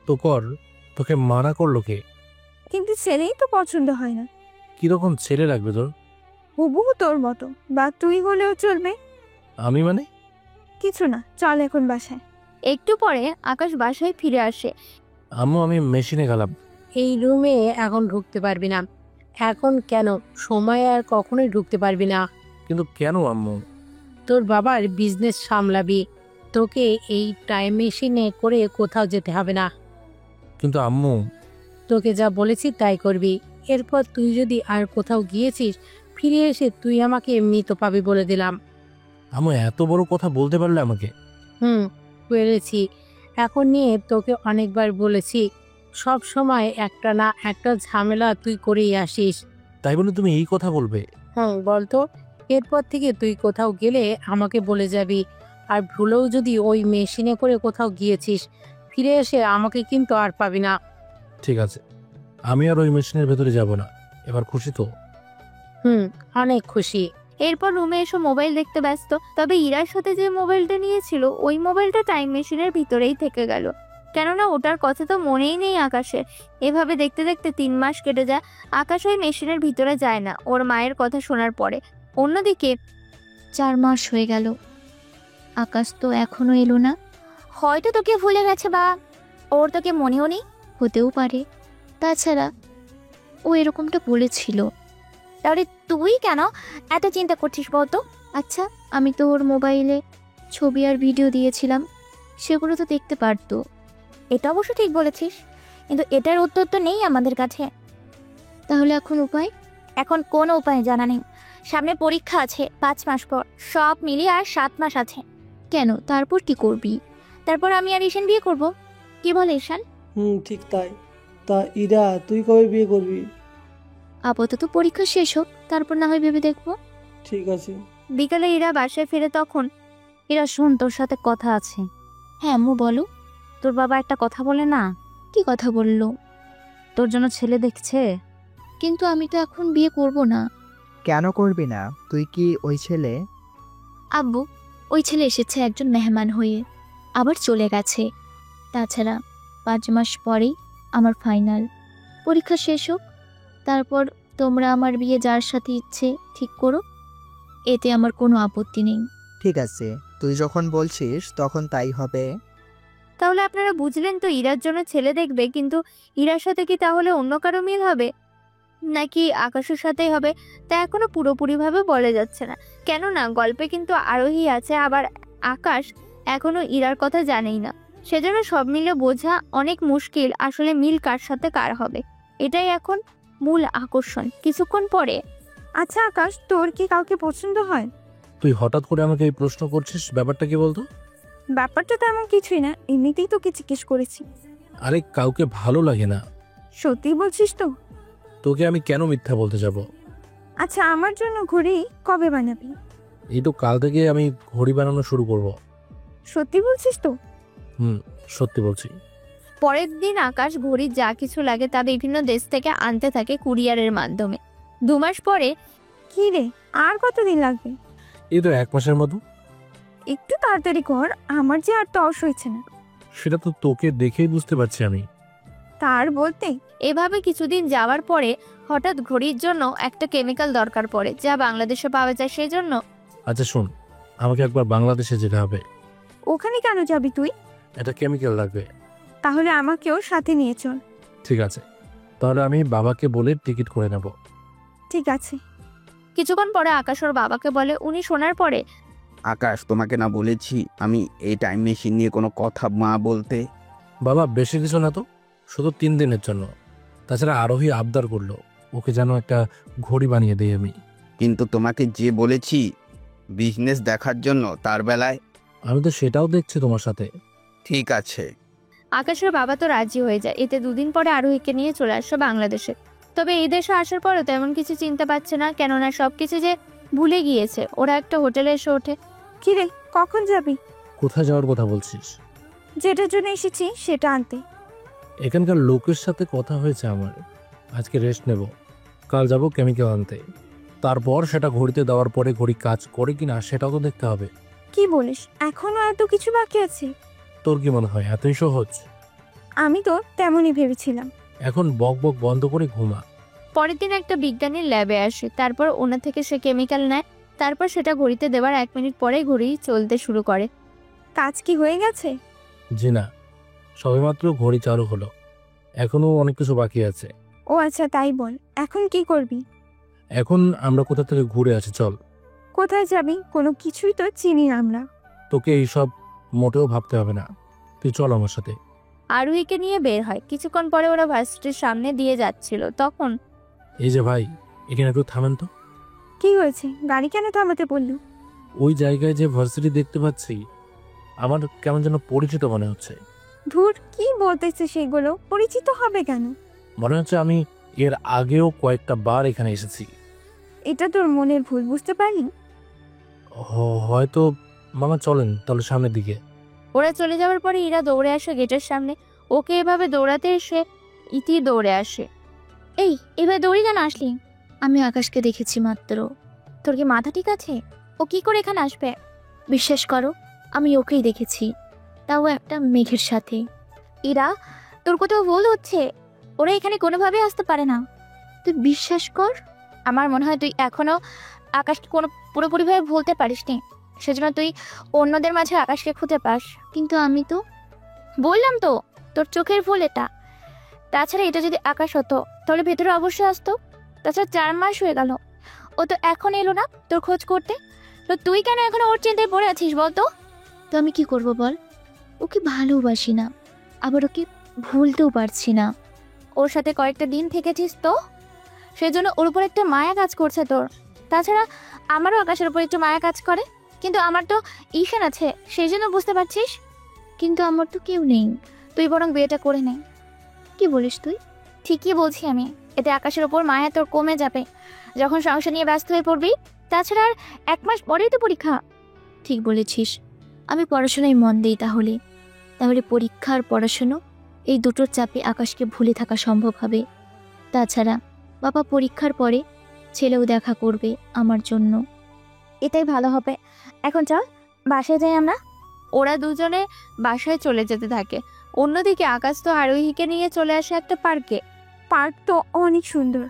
তো কর, তোকে মানা করলো কে? কিন্তু ছেলেই তো পছন্দ হয় না। কিরকম ছেলে লাগবে তোর? হুবহু তোর মতো, বা তুই হলেও চলবে। আমি মানে? কিছু না, চল এখন বাসায়। একটু পরে আকাশ বাসায় ফিরে আসে। আম্মু, আমি মেশিনে গেলাম। এই রুমে এখন ঢুকতে পারবি না। এখন কেন? সময় আর কখনোই ঢুকতে পারবি না। কিন্তু কেন আম্মু? তোর বাবার বিজনেস সামলাবি, তোকে এই টাইম মেশিনে করে কোথাও যেতে হবে না। কিন্তু আম্মু, তোকে যা বলেছি তাই করবি। এরপর তুই যদি আর কোথাও গিয়েছিস, ফিরে এসে তুই আমাকে মৃত পাবি বলে দিলাম। আম্মু এত বড় কথা বলতে পারলে আমাকে? পেরেছি। এখন নিয়ে তোকে অনেকবার বলেছি, সব সময় একটা না একটা ঝামেলা তুই করেই আসিস। তাই বলে তুমি এই কথা বলবে? বলতো, এরপর থেকে তুই কোথাও গেলে আমাকে বলে যাবি। আর ভুলেও যদি ওই মেশিনে করে কোথাও গিয়েছিস, ফিরে এসে আমাকে কিন্তু আর পাবি না। ঠিক আছে, আমি আর ওই মেশিনের ভেতরে যাব না। এবার খুশি তো? অনেক খুশি। এরপর রুমে এসে মোবাইল দেখতে ব্যস্ত। তবে ইরার সাথে যে মোবাইলটা নিয়েছিল ওই মোবাইলটা টাইম মেশিনের ভিতরেই থেকে গেল, কেননা ওটার কথা তো মনেই নেই আকাশের। এভাবে দেখতে দেখতে 3 মাস কেটে যায়। আকাশ ওই মেশিনের ভিতরে যায় না ওর মায়ের কথা শোনার পরে। অন্যদিকে 4 মাস হয়ে গেল, আকাশ তো এখনো এলো না। হয়তো তোকে ভুলে গেছে বা ওর তোকে মনেও নেই। হতেও পারে। তাছাড়া ও এরকমটা বলেছিল। তাহলে তুই কেন এত চিন্তা করছিস বলতো? আচ্ছা, আমি তো ওর মোবাইলে ছবি আর ভিডিও দিয়েছিলাম, সেগুলো তো দেখতে পারতো। এটা অবশ্য ঠিক বলেছিস, কিন্তু এটার উত্তর তো নেই আমাদের কাছে। তাহলে এখন উপায়? এখন কোনো উপায় জানা নেই। সামনে পরীক্ষা আছে 5 মাস পর, সব মিলিয়ে আর 7 মাস আছে। কেন, তারপর কি করবি? তারপর আমি আর ঈশান বিয়ে করব। কি বলে ঈশান? ঠিক তাই। তা ইরা, তুই কবে বিয়ে করবি? আপাতত পরীক্ষা শেষ হোক, তারপর না হয় ভেবে দেখবো। ঠিক আছে। বিকালে ইরা বাসায় ফিরে তখন এরা শোন, তোর সাথে কথা আছে। হ্যাঁ আম্মু বলো। তোর বাবা একটা কথা বলে না? কি কথা বললো? তোর জন্য ছেলে দেখছে। কিন্তু আমি তো এখন বিয়ে করব না। কেন করবি না? তুই কি ওই ছেলে? আব্বু, ওই ছেলে এসেছে একজন মেহমান হয়ে, আবার চলে গেছে। তাছাড়া 5 মাস পরেই আমার ফাইনাল। পরীক্ষা শেষ হোক, তারপর তোমরা আমার বিয়ে যার সাথে ইচ্ছে ঠিক করো, এতে আমার কোনো আপত্তি নেই। ঠিক আছে, তুই যখন বলছিস তখন তাই হবে। তাহলে আপনারা বুঝলেন তো, ইরার জন্য ছেলে দেখবে, কিন্তু ইরার সাথে কি তাহলে অন্য কারো মিল হবে নাকি আকাশের সাথেই হবে তা এখনো পুরোপুরিভাবে বলা যাচ্ছে না। কেননা গল্পে কিন্তু আরোহী আছে, আবার আকাশ এখনো ইরার কথা জানেই না। সেজন্য সব মিলে বোঝা অনেক মুশকিল আসলে মিল কার সাথে কার হবে। এটাই এখন মূল আকর্ষণ। কিছুক্ষণ পরে, আচ্ছা আকাশ, তোর কি কাউকে পছন্দ হয়? তুই হঠাৎ করে আমাকে এই প্রশ্ন করছিস, ব্যাপারটা কি বলতো? ব্যাপারটা তেমন কিছুই না, এমনিতেই তোকে জিজ্ঞেস করেছি। আরে কাউকে ভালো লাগে না। সত্যি বলছিস তো? তোকে আমি কেন মিথ্যা বলতে যাব? আচ্ছা, আমার জন্য ঘড়ি কবে বানাবি? এই তো কাল থেকে আমি ঘড়ি বানানো শুরু করব। সত্যি বলছিস তো? সত্যি বলছি। পরের দিন আকাশ ঘড়ির যা কিছু লাগে তা বিভিন্ন দেশ থেকে আনতে থাকে কুরিয়ারের মাধ্যমে। 2 মাস পরে, কি রে, আর কতদিন লাগবে? এই তো 1 মাসের মতো। একটু তাড়াতাড়ি কর, আমার যে আর তর্স হয়েছে না। সেটা তো তোকে দেখেই বুঝতে পারছি আমি। তার বলতে এভাবে কিছুদিন যাওয়ার পরে হঠাৎ ঘড়ির জন্য একটা কেমিক্যাল দরকার পড়ে, যা বাংলাদেশে পাওয়া যায়। সেই জন্য আচ্ছা শোন, আমাকে একবার বাংলাদেশে যেতে হবে। ওখানে কেন যাবি তুই? এটা কেমিক্যাল লাগবে। তাহলে আমাকেও সাথে নিয়ে চল। ঠিক আছে, তাহলে আমি বাবাকে বলে টিকিট করে নেব। ঠিক আছে। কিছুক্ষণ পরে আকাশ ওর বাবাকে বলে। উনি শোনার পরে, আকাশ, তোমাকে না বলেছি আমি এই টাইম মেশিন নিয়ে কোনো কথা মা বলতে? বাবা বেশি কিছু না তো, শুধু 3 দিনের জন্য। তাছাড়া আরোহী আবদার করলো ওকে যেন একটা ঘড়ি বানিয়ে দেই আমি। কিন্তু তোমাকে যে বলেছি বিজনেস দেখার জন্য, তার বেলায় আমি তো সেটাও দেখছি তোমার সাথে। ঠিক আছে। আকাশের বাবা তো রাজি হয়ে যায়। এতে 2 দিন পরে আরোহীকে নিয়ে চলে আসে বাংলাদেশে। তবে এই দেশে আসার পরও তেমন কিছু চিনতে পারছে না, কেননা সবকিছু যে ভুলে গিয়েছে। ওরা একটা হোটেলে এসে ওঠে। কি রে, কখন যাবি? কোথায় যাওয়ার কথা বলছিস? যেটার জন্য এসেছি সেটা আনতে। এখানকার লোকের সাথে কথা হয়েছে আমার, আজকে রেস্ট নেব, কাল যাব কেমিক্যাল আনতে। তারপর সেটা ঘড়িতে দেওয়ার পরে ঘড়ি কাজ করে কিনা সেটাও তো দেখতে হবে। কি বলিস, এখনো এত কিছু বাকি আছে? তোর কি মনে হয় এতই সহজ? আমি তো তেমনই ভেবেছিলাম। এখন বক বক বন্ধ করে ঘুমা। পরের দিন একটা বিজ্ঞানীর ল্যাবে আসে। তারপর ওনা থেকে সে কেমিক্যাল নেয়। তারপর সেটা ঘড়িতে দেওয়ার 1 মিনিট পরে ঘড়ি চলতে শুরু করে। কাজ কি হয়ে গেছে? জি না, সবেমাত্র ঘড়ি চালু হলো, এখনো অনেক কিছু বাকি আছে। ও আচ্ছা, তাই বল, এখন কি করবি? এখন আমরা কোথা থেকে ঘুরে আসি, চল। কোথায় যাবি? কোনো কিছুই তো চিনি না আমরা। তোকে এইসব মোটেও ভাবতে হবে না, তুই চল আমার সাথে। আরোহীকে নিয়ে বের হয়। কিছুক্ষণ পরে ওরা ভার্সিটির সামনে দিয়ে যাচ্ছিল। তখন, এই যে ভাই, এখানে একটু থামেন তো। কি হয়েছে? গাড়ি কেন থামাতে বললো? ওই জায়গায় যে ভার্সিটি দেখতে পাচ্ছি, আমার কেমন যেন পরিচিত মনে হচ্ছে। ধুর, কি বলতেছে সেগুলো? পরিচিত হবে কেন? মনে হচ্ছে আমি এর আগেও কয়েকটা বার এখানে এসেছি। এটা তোর মনের ভুল, বুঝতে পারলি? হয়তো। মামা চলেন তাহলে সামনের দিকে। ওরা চলে যাওয়ার পরে ইরা দৌড়ে আসে গেটের সামনে। ওকে এভাবে দৌড়াতে এসে ইতি দৌড়ে আসে। এই, এবার দৌড়ি কেন আসলি? আমি আকাশকে দেখেছি মাত্র। তোর কি মাথা ঠিক আছে? ও কি করে এখানে আসবে? বিশ্বাস করো, আমি ওকেই দেখেছি, তাও একটা মেঘের সাথে। ইরা, তোর কোথাও ভুল হচ্ছে। ওরা এখানে কোনোভাবেই আসতে পারে না। তুই বিশ্বাস কর। আমার মনে হয় তুই এখনো আকাশকে কোনো পুরোপুরিভাবে ভুলতে পারিসনি, সেজন্য তুই অন্যদের মাঝে আকাশকে খুঁজে পাস। কিন্তু আমি তো বললাম তো, তোর চোখের ভুল এটা। তাছাড়া এটা যদি আকাশ হতো তাহলে ভেতরে অবশ্যই আসতো। তাছাড়া 4 মাস হয়ে গেল, ও তো এখন এলো না তোর খোঁজ করতে। তো তুই কেন এখন ওর চিন্তায় পড়ে আছিস বলতো? তো আমি কি করব বল? ওকে ভালোবাসি না, আবার ওকে ভুলতেও পারছি না। ওর সাথে কয়েকটা দিন থেকেছিস তো, সেজন্য ওর উপর একটা মায়া কাজ করছে তোর। তাছাড়া আমারও আকাশের উপর একটু মায়া কাজ করে, কিন্তু আমার তো ঈশান আছে, সেই জন্য বুঝতে পারছিস। কিন্তু আমার তো কেউ নেই। তুই বরং বিয়েটা করে নে। কি বলিস তুই? ঠিকই বলছি আমি, এতে আকাশের ওপর মায়া তোর কমে যাবে যখন সংসার নিয়ে ব্যস্ত হয়ে পড়বি। তাছাড়া আর 1 মাস পরেই তো পরীক্ষা। ঠিক বলেছিস, আমি পড়াশোনায় মন দিই তাহলে। পরীক্ষা আর পড়াশুনো এই দুটোর চাপে আকাশকে ভুলে থাকা সম্ভব হবে। তাছাড়া বাবা পরীক্ষার পরে ছেলেও দেখা করবে আমার জন্য। এটাই ভালো হবে। এখন চল বাসায় যাই আমরা। ওরা দুজনে বাসায় চলে যেতে থাকে। অন্যদিকে আকাশ তো আরোহীকে নিয়ে চলে আসে একটা পার্কে। পার্ক তো অনেক সুন্দর।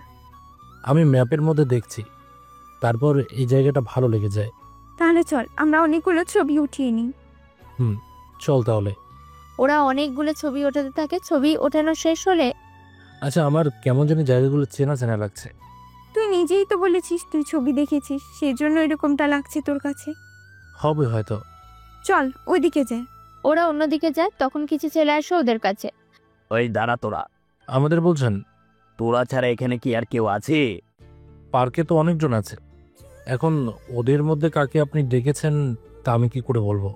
আমি ম্যাপের মধ্যে দেখছি, তারপর এই জায়গাটা ভালো লেগে যায়। তাহলে চল আমরা অনেকগুলো ছবি উঠিয়ে নিই। চল তাহলে। ওরা অনেকগুলো ছবি ওঠাতে থাকে। ছবি ওঠানো শেষ হলে আচ্ছা, আমার কেমন জানি জায়গাগুলো চেনা চেনা লাগছে। তুই নিজেই তো বলেছিস তুই ছবি দেখেছিস, সেজন্য এরকমটা লাগছে তোর কাছে। হবে হয়তো। চল ওইদিকে যাই। ওরা অন্যদিকে যায়, তখন কিছু ছেলে আসে ওদের কাছে। ওই দাঁড়া তোরা, আমাদের বলছেন? তোরা ছাড়া এখানে কি আর কেউ আছে? পার্কে তো অনেকজন আছে, এখন ওদের মধ্যে কাকে আপনি ডেকেছেন তা আমি কি করে বলবো?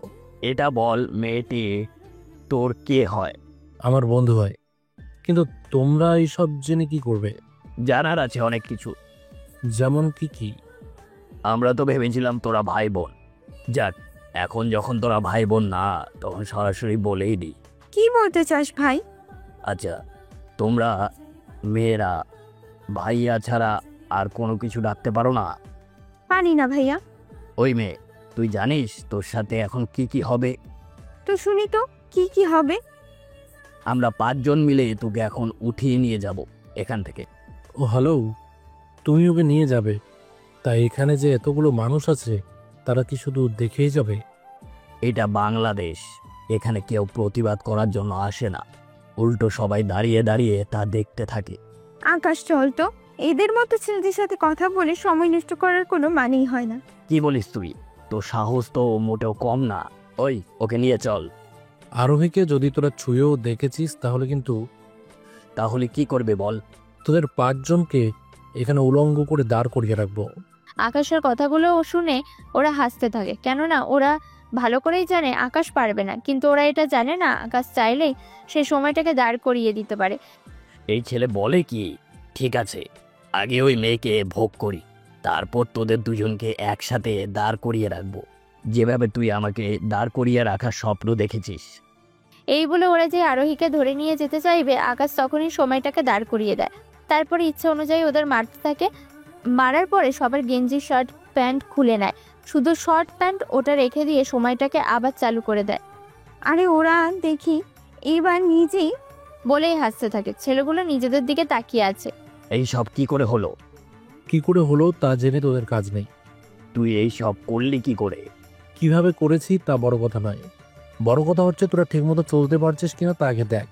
এটা বল, মেয়েটি তোর কে হয়? আমার বন্ধু হয়। কিন্তু তোমরা এইসব জেনে কি করবে? জানার আছে অনেক কিছু। যেমন কি কি? আমরা তো ভেবেছিলাম তোরা ভাই বোন। যাক, এখন যখন তোরা ভাই বোন না, তখন সরাসরি বলেই দিই। কি বলতে চাস ভাই? আচ্ছা, তোমরা মেয়েরা ভাইয়া ছাড়া আর কোনো কিছু ডাকতে পারো না? পারি না ভাইয়া। ওই মেয়ে, তুই জানিস তোর সাথে এখন কি কি হবে? তো শুনি তো কি কি হবে। আমরা 5 জন মিলে তোকে এখন উঠিয়ে নিয়ে যাব এখান থেকে। ও হ্যালো, তুমি ওকে নিয়ে যাবে? তাই এখানে যে এতগুলো মানুষ আছে তারা কি শুধু দেখেই যাবে? এটা বাংলাদেশ, এখানে কেউ প্রতিবাদ করার জন্য আসে না, উল্টো সবাই দাঁড়িয়ে দাঁড়িয়ে তা দেখতে থাকে। আকাশ চল তো, এদের মতো ছেলেদের সাথে কথা বলে সময় নষ্ট করার কোনো মানেই হয় না। কি বলিস তুই? তোর সাহস তো মোটেও কম না। ওই ওকে নিয়ে চল। আরোহীকে যদি তোরা ছুঁয়েও দেখেছিস তাহলে কিন্তু। তাহলে কি করবে বল? তোদের 5 জনকে এখানে উলঙ্গ করে দাঁড় করিয়ে রাখবো। আকাশের কথাগুলো শুনে ওরা হাসতে থাকে, কেননা ওরা ভালো করেই জানে আকাশ পারবে না, কিন্তু ওরা এটা জানে না আকাশ চাইলেই সেই সময়টাকে দাঁড় করিয়ে দিতে পারে। এই ছেলে বলে কি? ঠিক আছে, আগে ওই মেয়েকে ভোগ করি, তারপর তোদের দুজনকে একসাথে দাঁড় করিয়ে রাখবো, যেভাবে তুই আমাকে দাঁড় করিয়ে রাখার স্বপ্ন দেখেছিস। এই বলে ওরা যে আরোহীকে ধরে নিয়ে যেতে চাইবে, আকাশ তখনই সময়টাকে দাঁড় করিয়ে দেয়। তারপরে ইচ্ছা অনুযায়ী ওদের মারতে থাকে। মারার পরে সবার গেঞ্জি শার্ট প্যান্ট খুলে নেয়, শুধু শর্ট প্যান্ট ওটা রেখে দিয়ে সময়টাকে আবার চালু করে দেয়। আরে ওরা দেখি এবার নিজেই বলেই হাসতে থাকে। ছেলেগুলো নিজেদের দিকে তাকিয়ে আছে। এই সব কি করে হলো? কি করে হলো তা জেনে তোদের কাজ নেই। তুই এই সব করলি কি করে? কিভাবে করেছি তা বড় কথা নয়, বড় কথা হচ্ছে তোরা ঠিকমতো চলতে পারছিস কিনা তা আগে দেখ।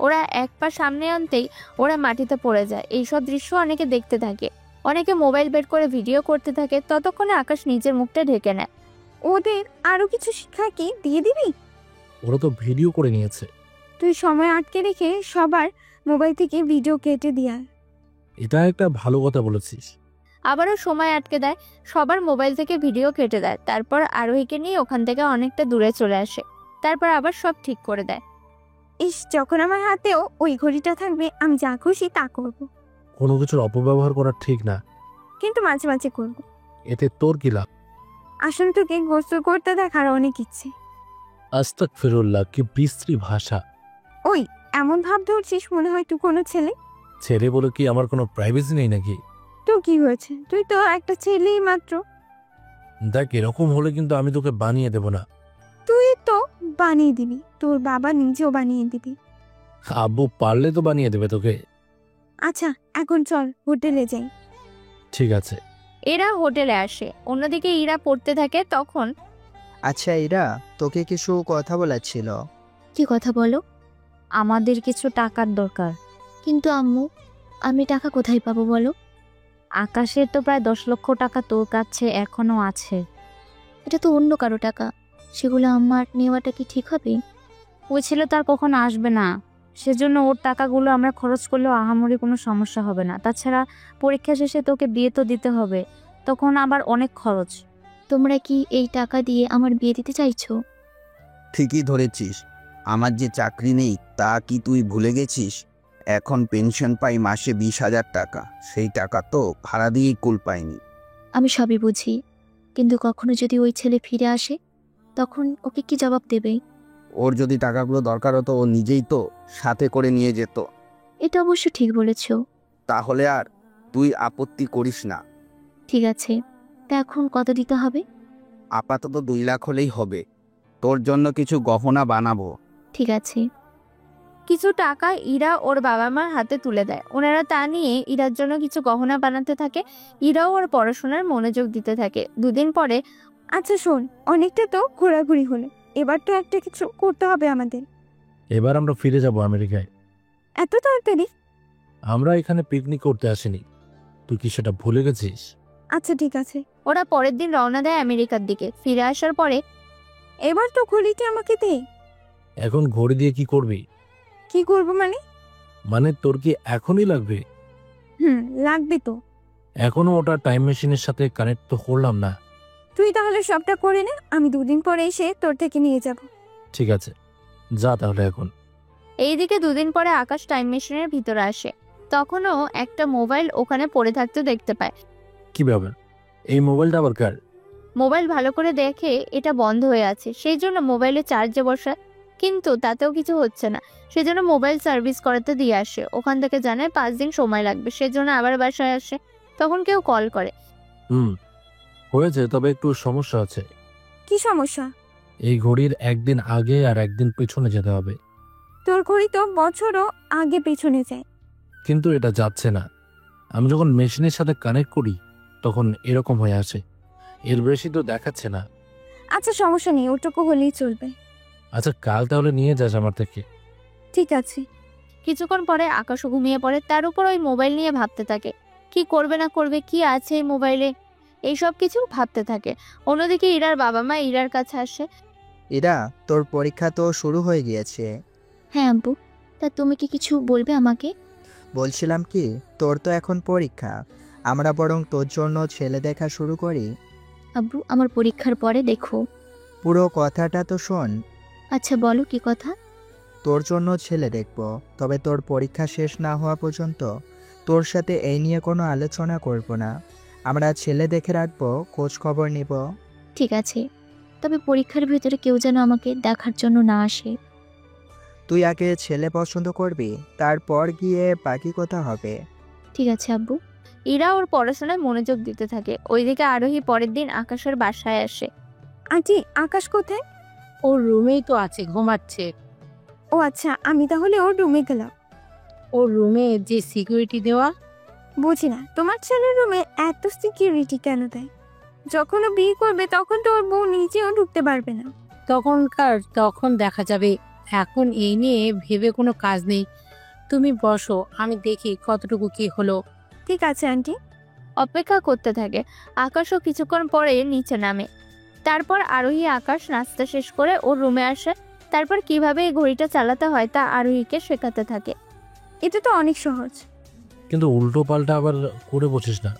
ওরা এক পা সামনে আনতেই ওরা মাটিতে পড়ে যায়। এইসব দৃশ্য অনেকে দেখতে থাকে, অনেকে মোবাইল বের করে ভিডিও করতে থাকে। ততক্ষণে আকাশ নিজের মুখটা ঢেকে নেয়। ওদের আরো কিছু শিক্ষা কি দিয়ে দিবি? ওরা তো ভিডিও করে নিয়েছে। তুই সময় আটকে রেখে সবার মোবাইল থেকে ভিডিও কেটে দিয়া। এটা একটা ভালো কথা বলেছিস। আবারও সময় আটকে দেয়, সবার মোবাইল থেকে ভিডিও কেটে দেয়। তারপর আরোহীকে নিয়ে ওখান থেকে অনেকটা দূরে চলে আসে। তারপর আবার সব ঠিক করে দেয়। ইস, যখন আমার হাতেও ওই ঘড়িটা থাকবে আমি যা খুশি তা করব। কোনো কিছুর অপব্যবহার করা ঠিক না, কিন্তু মাঝে মাঝে করব। এতে তোর কি লাভ? আসলে তোকে গোসল করতে দেখার অনেক ইচ্ছে। আস্তাগফিরুল্লাহ, কি বিশ্রী ভাষা। ওই এমন ভাব ধরছিস মনে হয় তুই কোনো ছেলে। ছেলে বলে কি আমার কোনো প্রাইভেসি নেই নাকি? তো কি হয়েছে, তুই তো একটা ছেলেই মাত্র। দেখ, এরকম হলে কিন্তু আমি তোকে বানিয়ে দেব না। তুই তো বানিয়ে দিবি, তোর বাবা নিজেও বানিয়ে দিবি। আব্বু পারলে তো বানিয়ে দেবে তোকে। আচ্ছা এখন চল হোটেলে যাই। ঠিক আছে। এরা হোটেলে আসে, অন্যদিকে ইরা পড়তে থাকে। তখন আচ্ছা ইরা, তোকে কিছু কথা বলার ছিল। কি কথা বলো? আমাদের কিছু টাকার দরকার। কিন্তু আম্মু, আমি টাকা কোথায় পাবো বলো? আকাশের তো প্রায় 10 লক্ষ টাকা তোর কাছে এখনো আছে। এটা তো অন্য কারো টাকা, সেগুলো আমার নেওয়াটা কি ঠিক হবে? ওই ছেলে তার কখনো আসবে না, সেজন্য ওর টাকাগুলো আমরা খরচ করলেও আহামরি কোনো সমস্যা হবে না। তাছাড়া পরীক্ষা শেষে তোকে বিয়ে তো দিতে হবে, তখন আবার অনেক খরচ। তোমরা কি এই টাকা দিয়ে আমার বিয়ে দিতে চাইছো? ঠিকই ধরেছিস, আমার যে চাকরি নেই তা কি তুই ভুলে গেছিস? এখন পেনশন পাই মাসে 20,000 টাকা, সেই টাকা তো ভাড়া দিয়েই কুল পাইনি। আমি সবই বুঝি, কিন্তু কখনো যদি ওই ছেলে ফিরে আসে, তখন ওকে কি জবাব দেবে? ওর যদি টাকাগুলো দরকার হতো ও নিজেই তো সাথে করে নিয়ে যেত। এটা অবশ্য ঠিক বলেছো। তাহলে আর তুই আপত্তি করিস না। ঠিক আছে, তা এখন কত দিতে হবে? আপাতত 2 লাখ হলেই হবে, তোর জন্য কিছু গহনা বানাবো। ঠিক আছে। কিছু টাকা ইরা ওর বাবা মার হাতে তুলে দেয়। ওনারা তা নিয়ে ইরার জন্য কিছু গহনা বানাতে থাকে। ইরাও ওর পড়াশোনার মনোযোগ দিতে থাকে। 2 দিন পরে আচ্ছা শোন, অনেকটা তো ঘোরাঘুরি হলো, এবার তো একটা কিছু করতে হবে আমাদের। এবার আমরা ফিরে যাব আমেরিকায়। এত তাড়াতাড়ি? আমরা এখানে পিকনিক করতে আসিনি, তুই কি সেটা ভুলে গেছিস? আচ্ছা ঠিক আছে। ওরা পরের দিন রওনা দেয় আমেরিকার দিকে। ফিরে আসার পরে এবার তো ঘড়িটি আমাকে দে। এখন ঘড়ি দিয়ে কি করবি? কি করবো মানে? মানে তোর কি এখনই লাগবে? লাগবে তো। এখনো ওটা টাইম মেশিনের সাথে কানেক্ট তো করলাম না। তুই তাহলে সবটা করে নে, আমি 2 দিন পরে এসে তোর থেকে নিয়ে যাব। ঠিক আছে, যা তাহলে এখন। এইদিকে 2 দিন পরে আকাশ টাইম মেশিনের ভিতরে আসে। তখনও একটা মোবাইল ওখানে পড়ে থাকতে দেখতে পায়। কি ব্যাপার, এই মোবাইলটা আবার কার? মোবাইল ভালো করে দেখে এটা বন্ধ হয়ে আছে, সেই জন্য মোবাইলে চার্জে বসায়, কিন্তু তাতেও কিছু হচ্ছে না। সেজন্য মোবাইল সার্ভিস করাতে দিয়ে আসে। ওখান থেকে জানায় 5 দিন সময় লাগবে, সেজন্য আবার বাসায় আসে। তখন কেউ কল করে। হয়েছে, তবে একটু সমস্যা আছে। কি সমস্যা? এই ঘড়ির একদিন আগে আর একদিন পেছনে যেতে হবে। তোর ঘড়ি তো বছরও আগে পেছনে যায়। কিন্তু এটা যাচ্ছে না। আমি যখন মেশিনের সাথে কানেক্ট করি তখন এরকম হয়ে আসে, এর বেশি তো দেখাচ্ছে না। আচ্ছা সমস্যা নেই, ওটুকু হলেই চলবে। আচ্ছা কাল তাহলে নিয়ে যাস আমার থেকে। ঠিক আছে। কিছুক্ষণ পরে আকাশও ঘুমিয়ে পড়ে। তার উপর ওই মোবাইল নিয়ে ভাবতে থাকে, কি করবে না করবে, কি আছে এই মোবাইলে, এইসব কিছু ভাবতে থাকে। অন্যদিকে ইরার বাবা মা ইরার কাছে আসে। ইরা, তোর পরীক্ষা তো শুরু হয়ে গিয়েছে। হ্যাঁ আব্বু, তা তুমি কি কিছু বলবে আমাকে? বলছিলাম কি, তোর তো এখন পরীক্ষা, আমরা বরং তোর জন্য ছেলে দেখা শুরু করি। আব্বু, আমার পরীক্ষার পরে দেখো। পুরো কথাটা তো শোন। আচ্ছা বলো, কি কথা? তোর জন্য ছেলে দেখব, তবে তোর পরীক্ষা শেষ না হওয়া পর্যন্ত তোর সাথে এই নিয়ে কোনো আলোচনা করব না। আমরা ছেলে দেখে রাখবো, খোঁজ খবর নিব। ঠিক আছে, তবে পরীক্ষার ভিতরে কেউ যেন আমাকে দেখার জন্য না আসে। তুই আগে ছেলে পছন্দ করবি, তারপর গিয়ে বাকি কথা হবে। ঠিক আছে আব্বু। ইরা ওর পড়াশোনায় মনোযোগ দিতে থাকে। ওইদিকে আরোহী পরের দিন আকাশের বাসায় আসে। আন্টি, আকাশ কোথায়? ওর রুমেই তো আছে, ঘুমাচ্ছে। ও আচ্ছা, আমি তাহলে ওর রুমে গেলাম। ওর রুমে যে সিকিউরিটি দেওয়া। বুঝি না, তোমার ছেলের রুমে এত সিকিউরিটি কেন দেয়? যখন ও বিয়ে করবে তখন তো ওর বউ নিজেও ঢুকতে পারবে না। তখন দেখা যাবে, এখন এই নিয়ে ভেবে কোনো কাজ নেই। তুমি বসো, আমি দেখি কতটুকু কি হলো। ঠিক আছে আন্টি। অপেক্ষা করতে থাকে। আকাশও কিছুক্ষণ পরে নিচে নামে। তারপর আরোহী আকাশ নাস্তা শেষ করে ওর রুমে আসে। তারপর কিভাবে এই ঘড়িটা চালাতে হয় তা আরোহীকে শেখাতে থাকে। এটা তো অনেক সহজ। কিন্তু উল্টো পাল্টা আবার করে বসিস না।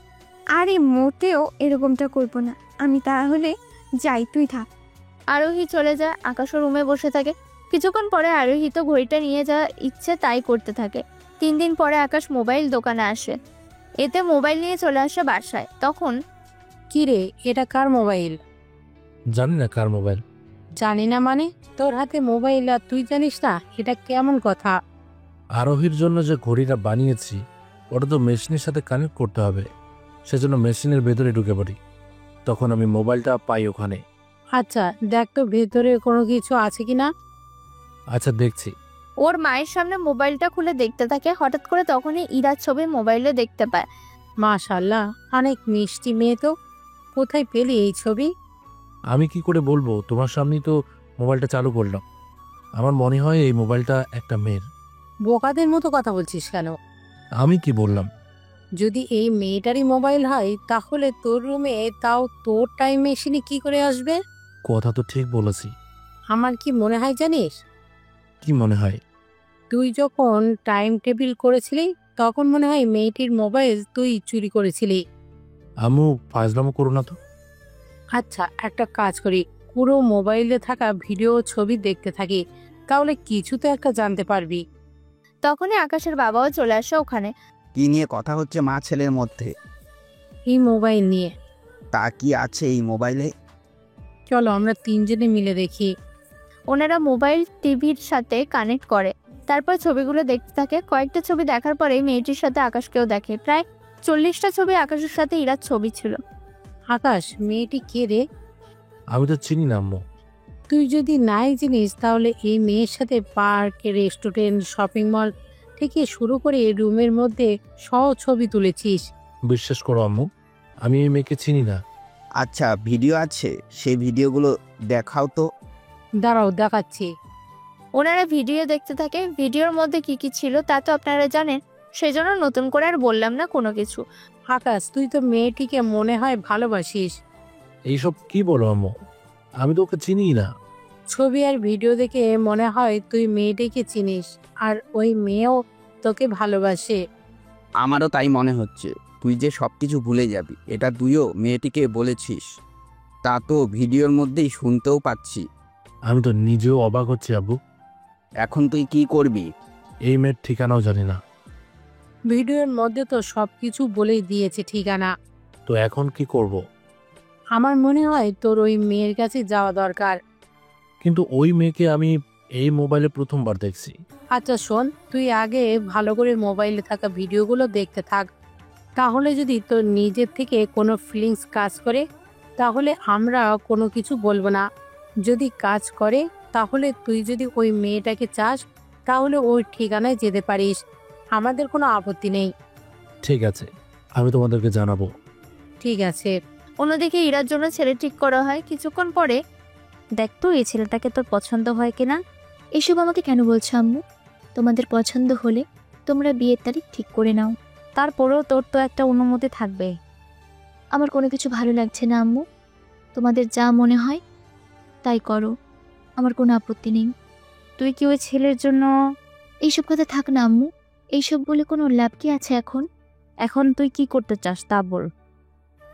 আরে মোটেও এরকমটা করবো না আমি, তাহলে যাই, তুই থাক। আরোহী চলে যায়। আকাশও রুমে বসে থাকে। কিছুক্ষণ পরে আরোহী তো ঘড়িটা নিয়ে যা ইচ্ছে তাই করতে থাকে। 3 দিন পরে আকাশ মোবাইল দোকানে আসে। এতে মোবাইল নিয়ে চলে আসে বাসায়। তখন কি রে, এটা কার মোবাইল? জানি না কার মোবাইল। জানি না মানে? তোর হাতে মোবাইল আর তুই জানিস না? এটা কেমন কথা? আরোহীর জন্য যে ঘড়িটা বানিয়েছি ওটা তো মেশিনের সাথে কানেক্ট করতে হবে, সেজন্য মেশিনের ভেতরে ঢুকে পড়ি। তখন আমি মোবাইলটা পাই ওখানে। আচ্ছা দেখ তো ভেতরে কোনো কিছু আছে কিনা। আচ্ছা দেখছি। ওর মায়ের সামনে মোবাইলটা খুলে দেখতে থাকে। হঠাৎ করে তখনই ইরার ছবি মোবাইলে দেখতে পায়। মাশাআল্লাহ, অনেক মিষ্টি মেয়ে তো। কোথায় পেলি এই ছবি? আমি কি করে বলবো, তোমার সামনেই তো মোবাইলটা চালু করলাম। আমার মনে হয় এই মোবাইলটা একটা মেয়ের। বোকাদের মতো কথা বলছিস কেন? আমি কি বললাম? যদি এই মেয়েটারই মোবাইল হয় তাহলে তোর রুমে তাও তোর টাইম মেশিনে কি করে আসবে? কথা তো ঠিক বলেছি। আমার কি মনে হয় জানিস, কি মনে হয়? তুই যখন টাইম টেবিল করেছিলি তখন মনে হয় মেয়েটির মোবাইল তুই চুরি করেছিলি। আম্মু ফাজলামো করো না তো। আচ্ছা, একটা কাজ করি, পুরো মোবাইলে থাকা ভিডিও ছবি দেখতে থাকি, তাহলে কিছু তো একটা জানতে পারবি। তখনই আকাশের বাবাও চলে আসে ওখানে। কি নিয়ে কথা হচ্ছে মা ছেলের মধ্যে? এই মোবাইল নিয়ে। তা কি আছে এই মোবাইলে? চলো আমরা তিনজনে মিলে দেখি। ওনারা মোবাইল টিভির সাথে কানেক্ট করে, তারপর ছবিগুলো দেখতে থাকে। কয়েকটা ছবি দেখার পরে মেয়েটির সাথে আকাশকেও দেখে। প্রায় 40টা ছবি আকাশের সাথে ইরার ছবি ছিল। আকাশ, মেয়েটি কে রে? আমি তো চিনি না আম্মু। তুই যদি নাই চিনিস তাহলে এই মেয়ের সাথে পার্ক, রেস্টুরেন্ট, শপিং মল থেকে শুরু করে রুমের মধ্যে ছবি তুলেছিস। বিশ্বাস করো আম্মু, আমি এই মেয়েকে চিনি না। আচ্ছা, ভিডিও আছে, সেই ভিডিওগুলো দেখাও তো। দাঁড়াও, দেখাচ্ছি। ওনারা ভিডিও দেখতে থাকে। ভিডিওর মধ্যে কি কি ছিল তা তো আপনারা জানেন, সেজন্য নতুন করে আর বললাম না কোনো কিছু। আকাশ, তুই তো মেয়েটিকে মনে হয় ভালোবাসিস। এইসব কি বলো আম্মু, আমি তো ওকে চিনি না। ছবি আর ভিডিও দেখে মনে হয় তুই মেয়েটিকে চিনিস, আর ওই মেয়েও তোকে ভালোবাসে। আমারও তাই মনে হচ্ছে। তুই যে সব কিছু ভুলে যাবি এটা তুইও মেয়েটিকে বলেছিস, তা তো ভিডিওর মধ্যেই শুনতেও পাচ্ছি। আমি তো নিজেও অবাক হচ্ছি আব্বু। এখন তুই কি করবি? এই মেয়ের ঠিকানাও জানি না। ভিডিওর মধ্যে তো সবকিছু বলেই দিয়েছে ঠিকানা। তো এখন কি করব? আমার মনে হয় তোর ওই মেয়ের কাছে যাওয়া দরকার। কিন্তু ওই মেয়েকে আমি এই মোবাইলে প্রথমবার দেখছি। আচ্ছা শোন, তুই আগে ভালো করে মোবাইলে থাকা ভিডিওগুলো দেখতে থাক, তাহলে যদি তোর নিজের থেকে কোনো ফিলিংস কাজ করে তাহলে আমরা কোনো কিছু বলবো না। যদি কাজ করে তাহলে তুই যদি ওই মেয়েটাকে চাস তাহলে ওই ঠিকানায় যেতে পারিস, আমাদের কোনো আপত্তি নেই। ঠিক আছে, আমি তোমাদেরকে জানাবো। ঠিক আছে। অন্যদিকে ইরার জন্য ছেলে ঠিক করা হয়। কিছুক্ষণ পরে দেখ তো এই ছেলেটাকে তোর পছন্দ হয় কিনা। এসব আমাকে কেন বলছো আম্মু? তোমাদের পছন্দ হলে তোমরা বিয়ের তারিখ ঠিক করে নাও। তারপরেও তোর তো একটা অনুমতি থাকবে। আমার কোনো কিছু ভালো লাগছে না আম্মু, তোমাদের যা মনে হয় তাই করো, আমার কোনো আপত্তি নেই। তুই কি ওই ছেলের জন্য? এইসব কথা থাক না আম্মু, এইসব বলে কোনো লাভ কি আছে এখন? এখন তুই কি করতে চাস তা বল।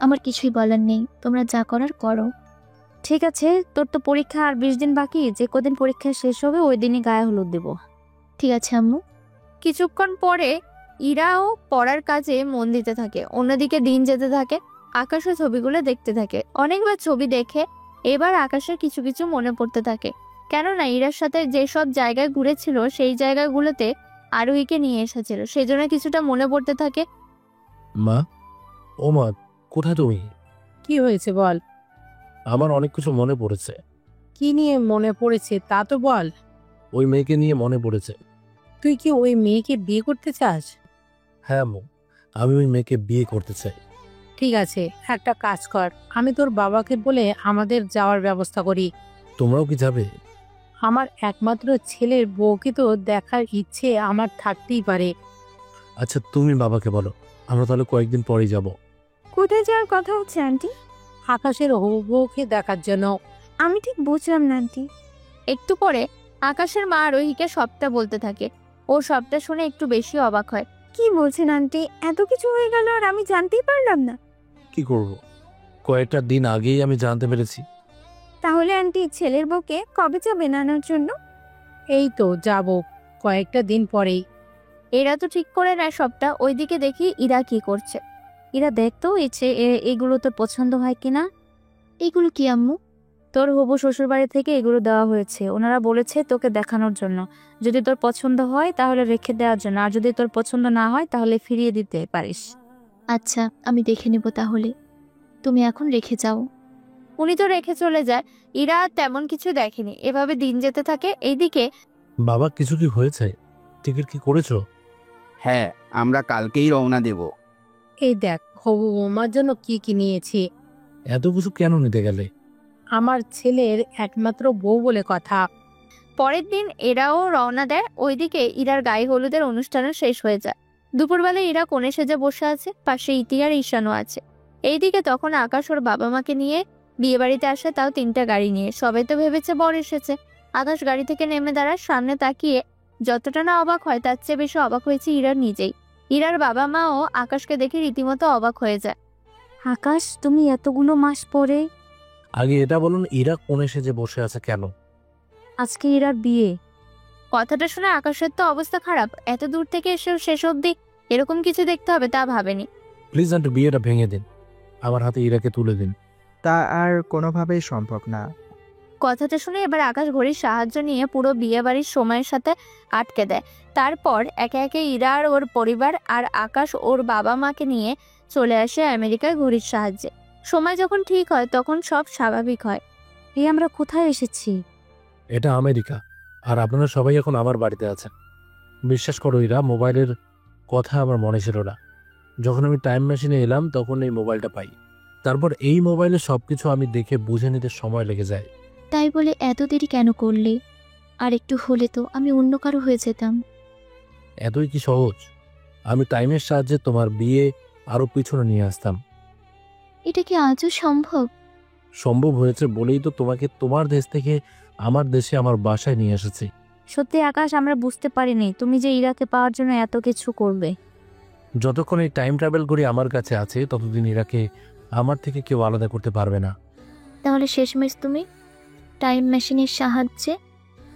আমার কিছুই বলার নেই, তোমরা যা করার করো। ঠিক আছে, তোর তো পরীক্ষা আর 20 দিন বাকি, যে কদিন পরীক্ষা শেষ হবে ওই দিনই গায়ে হলুদ দেব। ঠিক আছে আম্মু। কিছুক্ষণ পরে ইরাও পড়ার কাজে মন দিতে থাকে। অন্যদিকে দিন যেতে থাকে। আকাশের ছবিগুলো দেখতে থাকে। অনেকবার ছবি দেখে এবার আকাশের কিছু কিছু মনে পড়তে থাকে, কেননা ইরার সাথে যেসব জায়গায় ঘুরেছিল সেই জায়গাগুলোতে আরোহীকে নিয়ে এসেছিল, সেই জন্য কিছুটা মনে পড়তে থাকে। মা, ও মা, কোথায় তুমি? কি হয়েছে বল। আমার অনেক কিছু মনে পড়েছে। কি নিয়ে মনে পড়েছে তা তো বল। ওই মেয়েকে নিয়ে মনে পড়েছে। তুই কি ওই মেয়েকে বিয়ে করতে চাস? হ্যাঁ আম্মু, আমি ওই মেয়েকে বিয়ে করতে চাই। ঠিক আছে, একটা কাজ কর, আমি তোর বাবাকে বলে আমাদের যাওয়ার ব্যবস্থা করি। তোমরাও কি যাবে? আমার একমাত্র ছেলের বউকে তো দেখার ইচ্ছে আমার থাকতেই পারে। আচ্ছা তুমি বাবাকে বলো, আমরা তাহলে কয়েকদিন পরেই যাব। কোথায় যাওয়ার কথা হচ্ছে আন্টি? আকাশের হবু বউকে দেখার জন্য। আমি ঠিক বুঝলাম না আন্টি। একটু পরে আকাশের মা আরোহীকে সবটা বলতে থাকে। ও সবটা শুনে একটু বেশি অবাক হয়। কি বলছেন আন্টি? এত কিছু হয়ে গেল আর আমি জানতেই পারলাম না। কি করব, কয়েকটা দিন আগেই আমি জানতে পেরেছি। তাহলে আন্টি ছেলের বউকে কবে যাবেন আনার জন্য? এই তো যাব কয়েকটা দিন পরেই। এরা তো ঠিক করে নেয় সবটা। ওইদিকে দেখি ইরা কি করছে। ইরা দেখতো এগুলো তোর পছন্দ হয় কিনা। এইগুলো কি আম্মু? তোর হবু শ্বশুর বাড়ি থেকে এগুলো দেওয়া হয়েছে। ওনারা বলেছে তোকে দেখানোর জন্য, যদি তোর পছন্দ হয় তাহলে রেখে দেওয়ার জন্য, আর যদি তোর পছন্দ না হয় তাহলে ফিরিয়ে দিতে পারিস। আচ্ছা আমি দেখে নেব তাহলে, তুমি এখন রেখে যাও। উনি তো রেখে চলে যায়। ইরা তেমন কিছু দেখেনি। এভাবে দিন যেতে থাকে। এইদিকে বাবা, কিছু কি হয়েছে? টিকিট কি করেছো? হ্যাঁ, আমরা কালকেই রওনা দেব। এই দেখ হবু বৌমার জন্য কি কি নিয়েছি। এত কিছু কেন নিতে গেলে? আমার ছেলের একমাত্র বউ বলে কথা। পরের দিন এরাও রওনা দেয়। ওইদিকে ইরার গায়ে হলুদের অনুষ্ঠানও শেষ হয়ে যায়। দুপুরবেলা ইরা কোণে সেজে বসে আছে, পাশে ইতি আর ঈশানও আছে। এইদিকে তখন আকাশ ওর বাবা মাকে নিয়ে বিয়ে বাড়িতে আসে, তাও 3টা গাড়ি নিয়ে। সবাই তো ভেবেছে বর এসেছে। আকাশ গাড়ি থেকে নেমে দাঁড়ায়, সামনে তাকিয়ে যতটা না অবাক হয় তার চেয়ে বেশি অবাক হয়েছে ইরার নিজেই। ইরার বাবা মাও আকাশকে দেখে রীতিমতো অবাক হয়ে যায়। আকাশ, তুমি এতগুলো মাস পরে? আগে এটা বলুন, ইরা কোণে সেজে বসে আছে কেন? আজকে ইরার বিয়ে। কথাটা শুনে আকাশের তো অবস্থা খারাপ। এত দূর থেকে এসেও শেষ অবধি এরকম কিছু দেখতে হবে তা ভাবেনি। প্লিজ আন্টি, বিয়েটা ভেঙে দিন, আমার হাতে ইরাকে তুলে দিন। তা আর কোনোভাবেই সম্ভব না। কথাটা শুনে এবার আকাশ ঘড়ির সাহায্য নিয়ে পুরো বিয়ে বাড়ির সময়ের সাথে আটকে দেয়। তারপর একে একে ইরা আর ওর পরিবার আর আকাশ ওর বাবা মাকে নিয়ে চলে আসে আমেরিকায় ঘড়ির সাহায্যে। সময় যখন ঠিক হয় তখন সব স্বাভাবিক হয়। এই আমরা কোথায় এসেছি? এটা আমেরিকা, আর আপনারা সবাই এখন আমার বাড়িতে আছেন। বিশ্বাস করো ইরা, মোবাইলের কথা আমার মনে ছিল না। যখন আমি টাইম মেশিনে এলাম তখন এই মোবাইলটা পাই। তারপর এই মোবাইলে সব কিছু আমি দেখে বুঝে নিতে সময় লেগে যায়। তাই বলে এত দেরি কেন করলে? আর একটু হলে তো আমি অন্য কারো হয়ে যেতাম। এতই কি সহজ? আমি টাইমের সাহায্যে তোমার বিয়ে আরও পিছনে নিয়ে আসতাম। এটা কি আজও সম্ভব? সম্ভব হয়েছে বলেই তো তোমাকে তোমার দেশ থেকে আমার দেশে আমার বাসায় নিয়ে এসেছি। সত্যি আকাশ, আমরা বুঝতে পারিনি তুমি যে ইরাকে পাওয়ার জন্য এত কিছু করবে। যতক্ষণ এই টাইম ট্রাভেল করে আমার কাছে আছে ততদিন ইরাকে আমার থেকে কেউ আলাদা করতে পারবে না। তাহলে শেষমেশ তুমি টাইম মেশিনের সাহায্যে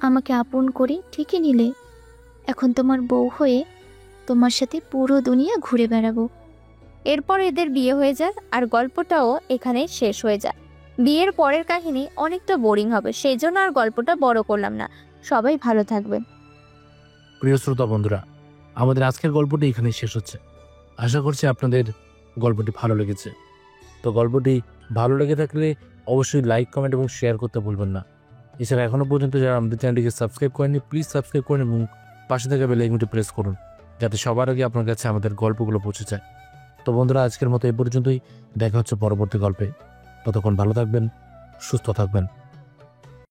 আমাকে আপন করে ঠিকই নিলে। এখন তোমার বউ হয়ে তোমার সাথে পুরো দুনিয়া ঘুরে বেড়াবো। এরপর এদের বিয়ে হয়ে যায় আর গল্পটাও এখানে শেষ হয়ে যায়। বিয়ের পরের কাহিনী অনেকটা বোরিং হবে, সেই জন্য আর গল্পটা বড় করলাম না। সবাই ভালো থাকবেন। প্রিয় শ্রোতা বন্ধুরা, আমাদের আজকের গল্পটি এখানেই শেষ হচ্ছে। আশা করছি আপনাদের গল্পটি ভালো লেগেছে। তো গল্পটি ভালো লেগে থাকলে অবশ্যই লাইক, কমেন্ট এবং শেয়ার করতে ভুলবেন না। এছাড়া এখনও পর্যন্ত যারা আমাদের চ্যানেলটিকে সাবস্ক্রাইব করেননি, প্লিজ সাবস্ক্রাইব করুন এবং পাশে থাকা বেল আইকনটি প্রেস করুন, যাতে সবার আগে আপনার কাছে আমাদের গল্পগুলো পৌঁছে যায়। তো বন্ধুরা, আজকের মতো এ পর্যন্তই। দেখা হচ্ছে পরবর্তী গল্পে। ততক্ষণ ভালো থাকবেন, সুস্থ থাকবেন।